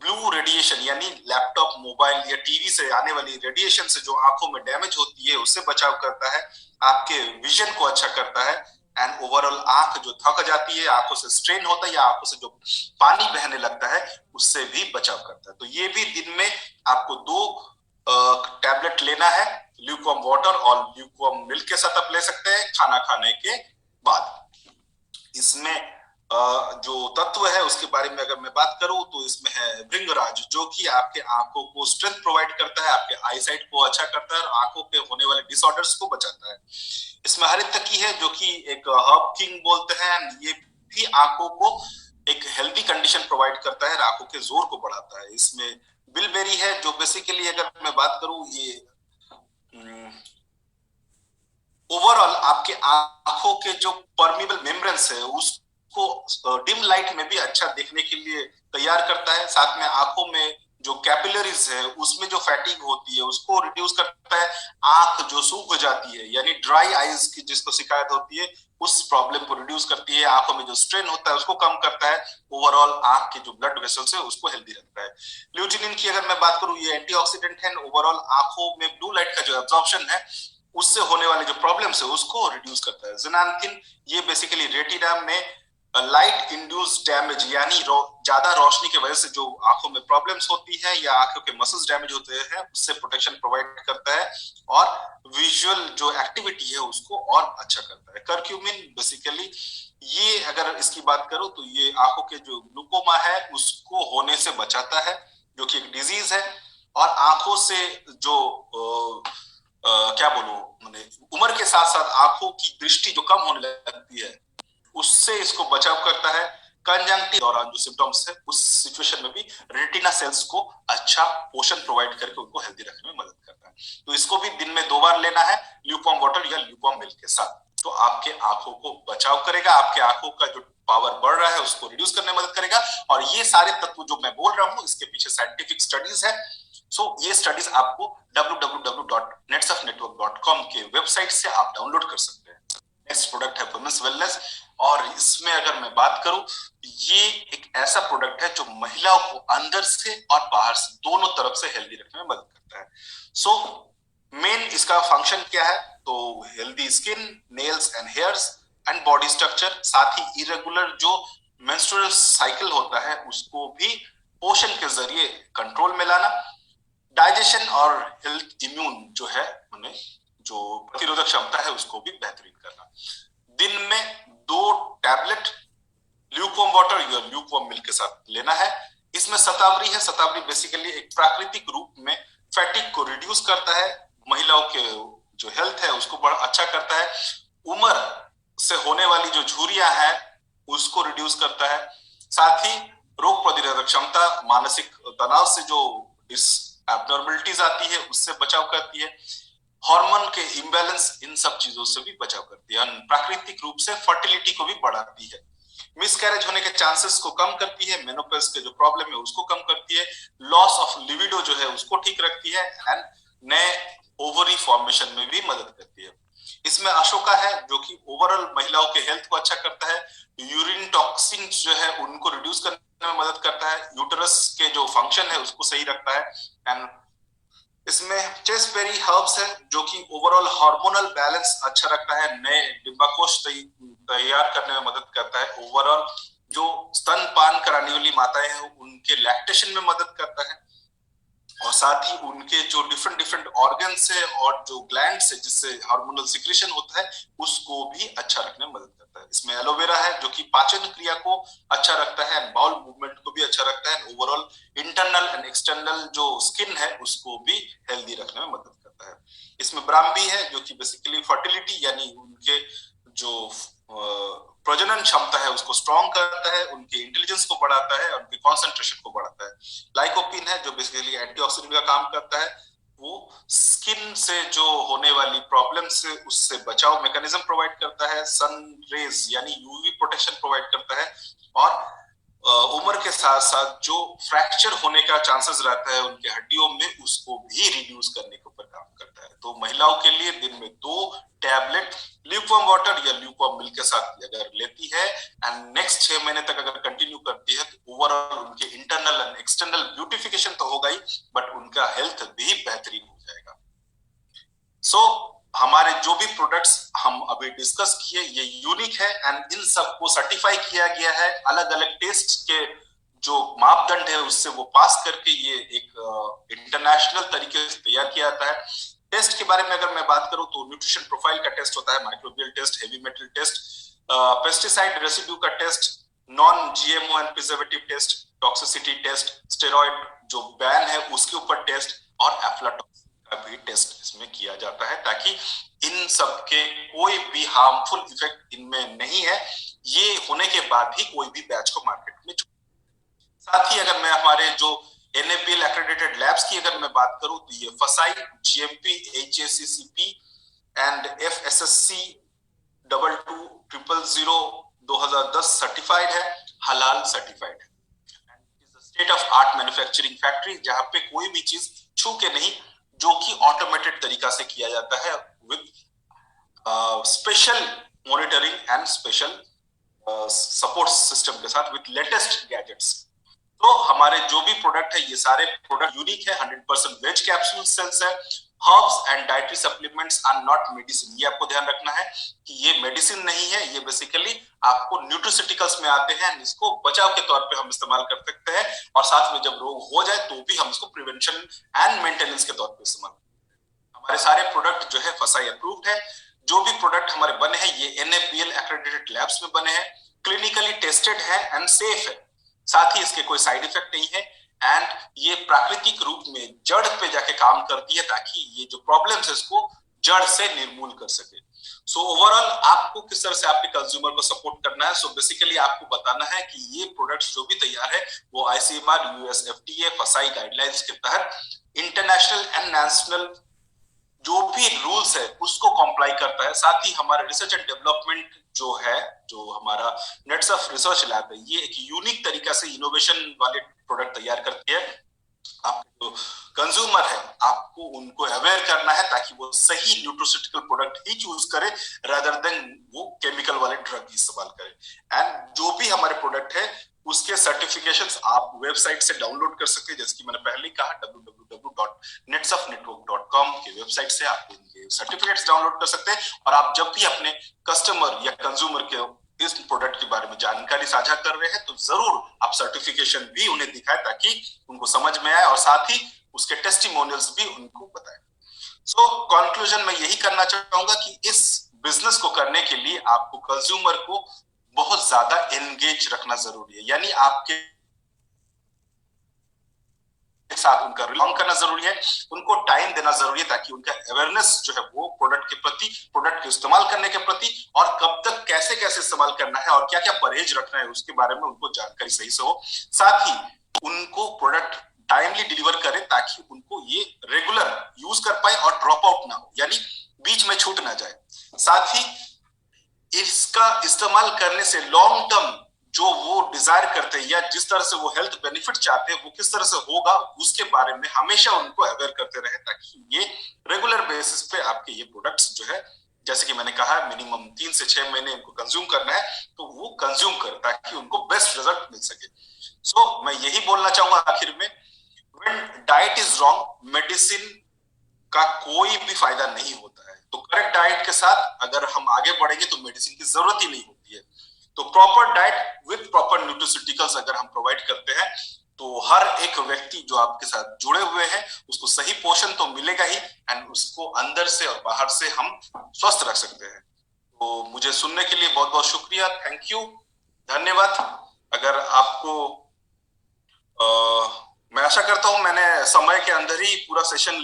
ब्लू रेडिएशन यानी लैपटॉप, मोबाइल या टीवी से आने वाली रेडिएशन से जो आंखों में डैमेज होती है उससे बचाव करता है, आपके विजन को अच्छा करता है, एंड ओवरऑल आंख जो थक जाती है, आंखों से स्ट्रेन होता है या आंखों से जो पानी बहने लगता है उससे भी बचाव करता है। तो ये भी दिन में आपको 2 टैबलेट लेना है, ल्यूकवार्म वाटर और ल्यूकवार्म मिल्क के साथ आप ले सकते हैं खाना खाने के बाद। इसमें जो तत्व है उसके बारे में अगर मैं बात करूं तो इसमें है भृंगराज, जो कि आपके आंखों को स्ट्रेंथ प्रोवाइड करता है, आपके आईसाइट को अच्छा करता है और आंखों पे होने वाले डिसऑर्डर्स को बचाता है। इसमें हरितकी है जो कि एक हर्ब किंग बोलते हैं, ये भी आंखों को एक हेल्दी कंडीशन प्रोवाइड करता है, आंखों के जोर को बढ़ाता है। इसमें बिलबेरी है जो बेसिकली अगर मैं बात करूं ये ओवरऑल आपके आंखों के जो परमिबल मेम्ब्रेन्स है उसको डिम लाइट में भी अच्छा देखने के लिए तैयार करता है। साथ में आंखों में जो कैपिलरीज है उसमें जो फैटिग होती है उसको रिड्यूस करता है। आंख जो सूख जाती है यानी ड्राई आईज की जिसको शिकायत होती है उस प्रॉब्लम को रिड्यूस करती है। आंखों में जो स्ट्रेन होता है उसको कम करता है। ओवरऑल आंख के जो ब्लड वेसल्स है उसको हेल्दी रखता है। ल्यूटिनिन की अगर मैं बात करूं ये एंटीऑक्सीडेंट है, ओवरऑल आंखों में ब्लू लाइट का जो एब्जॉर्प्शन है उससे होने वाले जो प्रॉब्लम्स है उसको रिड्यूस करता है। ज़ेनांथिन ये बेसिकली रेटिना में लाइट इंड्यूस डैमेज यानी ज्यादा रोशनी की वजह से जो आंखों में प्रॉब्लम्स होती है या आंखों के मसल्स डैमेज होते हैं उससे प्रोटेक्शन प्रोवाइड करता है और विजुअल जो एक्टिविटी है उसको और अच्छा करता है। कर्क्यूमिन बेसिकली ये अगर इसकी बात करूं तो ये आंखों के जो ग्लूकोमा है उसको होने से बचाता है जो कि एक डिजीज है, और आंखों से जो क्या बोलूं मैंने उम्र के साथ साथ आंखों की दृष्टि जो कम होने लगती है उससे इसको बचाव करता है। कंजंक्टिव दौरान जो सिम्टम्स है उस सिचुएशन में भी रेटिना सेल्स को अच्छा पोषण प्रोवाइड करके उनको हेल्दी रखने में मदद करता है। तो इसको भी दिन में 2 बार लेना है ल्यूकवार्म वाटर या ल्यूकवार्म मिल्क के साथ, तो आपके आंखों को बचाव करेगा, आपके आंखों का जो पावर बढ़ रहा है उसको रिड्यूस करने में मदद करेगा। और ये सारे तत्व जो मैं बोल रहा हूँ इसके पीछे साइंटिफिक स्टडीज है। सो ये स्टडीज आपको www.netsofnetwork.com के वेबसाइट से आप डाउनलोड कर सकते हैं। नेक्स्ट प्रोडक्ट है वुमेन्स वेलनेस, और इसमें अगर मैं बात करूं ये एक ऐसा प्रोडक्ट है जो महिलाओं को अंदर से और बाहर से दोनों तरफ से हेल्दी रखने में मदद करता है। सो मेन इसका फंक्शन क्या है तो healthy skin, nails and hairs and body structure, साथ ही इरेगुलर जो मेंस्ट्रुअल साइकिल होता है उसको भी पोषण के जरिए कंट्रोल में लाना, डाइजेशन और हेल्थ इम्यून जो है उन्हें जो प्रतिरोधक क्षमता है उसको भी बेहतरीन करना। दिन में 2 टैबलेट ल्यूकवार्म वाटर या ल्यूकवार्म मिल्क के साथ लेना है। इसमें शतावरी है, शतावरी बेसिकली एक प्राकृतिक रूप में फैटिक को रिड्यूस करता है, महिलाओं के जो हेल्थ है उसको बड़ा अच्छा करता है, उम्र से होने वाली जो झुर्रियां हैं उसको रिड्यूस करता है, साथ ही रोग प्रतिरोधक क्षमता, मानसिक तनाव से जो एब्नॉर्मलिटीज आती है उससे बचाव करती है, हार्मोन के इम्बैलेंस इन सब चीजों से भी बचाव करती है, प्राकृतिक रूप से फर्टिलिटी को भी बढ़ाती है, मिसकैरेज होने के चांसेस को कम करती है, मेनोपॉज के जो प्रॉब्लम है उसको कम करती है, लॉस ऑफ लिबिडो जो है उसको ठीक रखती है एंड नए ओवरी फॉर्मेशन में भी मदद करती है। इसमें अशोका है जो कि ओवरऑल महिलाओं के हेल्थ को अच्छा करता है, यूरिन टॉक्सिन जो है उनको रिड्यूस करने में मदद करता है, यूटेरस के जो फंक्शन है उसको सही रखता है एंड इसमें चेस्टबेरी हर्ब्स है जो कि ओवरऑल हार्मोनल बैलेंस अच्छा रखता है, नए डिंबाकोश तैयार करने में मदद करता है, ओवरऑल जो स्तनपान कराने वाली माताएं हैं उनके लैक्टेशन में मदद करता है, और साथ ही उनके जो डिफरेंट डिफरेंट ऑर्गन्स है और जो ग्लैंड्स है जिससे हार्मोनल सिक्रेशन होता है उसको भी अच्छा रखने में मदद करता है। इसमें एलोवेरा है जो कि पाचन क्रिया को अच्छा रखता है एंड बाउल मूवमेंट को भी अच्छा रखता है, ओवरऑल इंटरनल एंड एक्सटर्नल जो स्किन है उसको भी हेल्दी रखने में मदद करता है। इसमें ब्राह्मी है जो कि बेसिकली फर्टिलिटी यानी उनके जो प्रजनन क्षमता है उसको स्ट्रॉन्ग करता है, उनके इंटेलिजेंस को बढ़ाता है, उनके कंसंट्रेशन को बढ़ाता है। लाइकोपिन है जो बेसिकली एंटीऑक्सीडेंट का काम करता है, वो स्किन से जो होने वाली प्रॉब्लम से उससे बचाव मैकेनिज्म प्रोवाइड करता है, सन रेज यानी यूवी प्रोटेक्शन प्रोवाइड करता है, और उम्र के साथ साथ जो फ्रैक्चर होने का चांसेस रहता है उनके हड्डियों में उसको भी रिड्यूस करने के ऊपर काम करता है। तो महिलाओं के लिए दिन में 2 टैबलेट ल्यूकवार्म वाटर या ल्यूकवार्म मिल्क के साथ अगर लेती है एंड नेक्स्ट 6 महीने तक अगर कंटिन्यू करती है तो ओवरऑल उनके इंटरनल एंड एक्सटर्नल ब्यूटिफिकेशन तो होगा ही, बट उनका हेल्थ भी बेहतरीन हो जाएगा। सो हमारे जो भी प्रोडक्ट्स हम अभी डिस्कस किए ये यूनिक है एंड इन सबको सर्टिफाई किया गया है। अलग अलग टेस्ट के जो मापदंड है उससे वो पास करके ये एक इंटरनेशनल तरीके से तैयार किया जाता है। टेस्ट के बारे में अगर मैं बात करूं तो न्यूट्रिशन प्रोफाइल का टेस्ट होता है, microbial test, heavy metal test, pesticide residue का test, non GMO and preservative test, toxicity test, steroid जो बैन है उसके ऊपर टेस्ट और एफ्लाटॉक्सिन का भी टेस्ट इसमें किया जाता है, ताकि इन सब के कोई भी हार्मफुल इफेक्ट इनमें नहीं है, ये होने के बाद ही कोई भी बैच को मार्केट में। साथ ही अगर मैं हमारे जो NABL accredited labs की अगर मैं बात करूं तो ये FSSAI, GMP, HACCP and FSSC 22000 2010 certified है, हलाल सर्टिफाइड है। State of art manufacturing factory जहां पे कोई भी चीज छू के नहीं, जो कि ऑटोमेटेड तरीका से किया जाता है with special monitoring and special support system के साथ विद लेटेस्ट गैजेट्स। तो हमारे जो भी प्रोडक्ट है ये सारे प्रोडक्ट यूनिक है, 100% वेज कैप्सूल सेल्स है। Herbs and dietary supplements are not medicine, ये आपको ध्यान रखना है कि ये मेडिसिन नहीं है, ये बेसिकली आपको न्यूट्रिसिटिकल्स में आते हैं, इसको बचाव के तौर पे हम इस्तेमाल कर सकते हैं और साथ में जब रोग हो जाए तो भी हम इसको प्रिवेंशन एंड मेंटेनेंस के तौर पे इस्तेमाल। हमारे सारे प्रोडक्ट जो है FSSAI अप्रूव्ड है। जो भी प्रोडक्ट हमारे बने हैं ये NABL accredited लैब्स में बने हैं, क्लिनिकली टेस्टेड है एंड सेफ है, साथ ही इसके कोई साइड इफेक्ट नहीं है एंड ये प्राकृतिक रूप में जड़ पे जाके काम करती है ताकि ये जो प्रॉब्लम्स है इसको जड़ से निर्मूल कर सके। सो ओवरऑल आपको किस तरह से आपके कंज्यूमर को सपोर्ट करना है, सो बेसिकली आपको बताना है कि ये प्रोडक्ट्स जो भी तैयार है वो ICMR, US FDA, FSSAI guidelines के तहत इंटरनेशनल एंड नेशनल जो भी रूल्स है उसको कॉम्प्लाई करता है। साथ ही हमारे रिसर्च एंड डेवलपमेंट जो है, जो हमारा नेट्सफ रिसर्च लैब है, ये एक यूनिक तरीका से इनोवेशन वाले प्रोडक्ट तैयार करती है। आपके जो कंज्यूमर है आपको उनको अवेयर करना है ताकि वो सही न्यूट्रिशिटिकल प्रोडक्ट ही चूज करे रादर देन वो केमिकल वाले ड्रग इस्तेमाल करे। एंड जो भी हमारे प्रोडक्ट है उसके सर्टिफिकेशंस आप वेबसाइट से डाउनलोड कर सकते हैं, जैसे कि मैंने पहले कहा www.netsofnetwork.com के वेबसाइट से आप इनके सर्टिफिकेट्स डाउनलोड कर सकते हैं और आप जब भी अपने कस्टमर या कंज्यूमर के इस प्रोडक्ट के बारे में जानकारी साझा कर रहे हैं तो जरूर आप सर्टिफिकेशन भी उन्हें दिखाएं ताकि उनको समझ में आए और साथ ही उसके टेस्टिमोनियल्स भी उनको बताएं। सो कंक्लूजन में यही करना चाहूंगा कि इस बिजनेस को करने के लिए आपको कंज्यूमर को बहुत ज्यादा एंगेज रखना जरूरी है, यानी आपके साथ उनका रिलॉन्ग करना जरूरी है, उनको टाइम देना जरूरी है ताकि उनका अवेयरनेस जो है वो प्रोडक्ट के प्रति, प्रोडक्ट के इस्तेमाल करने के प्रति और कब तक कैसे कैसे इस्तेमाल करना है और क्या क्या परहेज रखना है उसके बारे में उनको जानकारी सही से हो। साथ ही उनको प्रोडक्ट टाइमली डिलीवर करें ताकि उनको ये रेगुलर यूज कर पाए और ड्रॉप आउट ना हो, यानी बीच में छूट ना जाए। साथ ही इसका इस्तेमाल करने से लॉन्ग टर्म जो वो डिजायर करते हैं या जिस तरह से वो हेल्थ बेनिफिट चाहते हैं वो किस तरह से होगा उसके बारे में हमेशा उनको अवेयर करते रहे ताकि ये रेगुलर बेसिस पे आपके ये प्रोडक्ट्स जो है, जैसे कि मैंने कहा मिनिमम 3 से 6 महीने इनको कंज्यूम करना है तो वो कंज्यूम कर ताकि उनको बेस्ट रिजल्ट मिल सके। सो मैं यही बोलना चाहूंगा आखिर में, when diet is wrong medicine का कोई भी फायदा नहीं होता है। तो करेक्ट डाइट के साथ अगर हम आगे बढ़ेंगे तो मेडिसिन की जरूरत ही नहीं होती है। तो प्रॉपर डाइट विद प्रॉपर न्यूट्रिशिटिकल्स अगर हम प्रोवाइड करते हैं तो हर एक व्यक्ति जो आपके साथ जुड़े हुए हैं उसको सही पोषण तो मिलेगा ही एंड उसको अंदर से और बाहर से हम स्वस्थ रख सकते हैं। तो मुझे सुनने के लिए बहुत बहुत शुक्रिया, थैंक यू, धन्यवाद। अगर आपको मैं आशा करता हूं मैंने समय के अंदर ही पूरा सेशन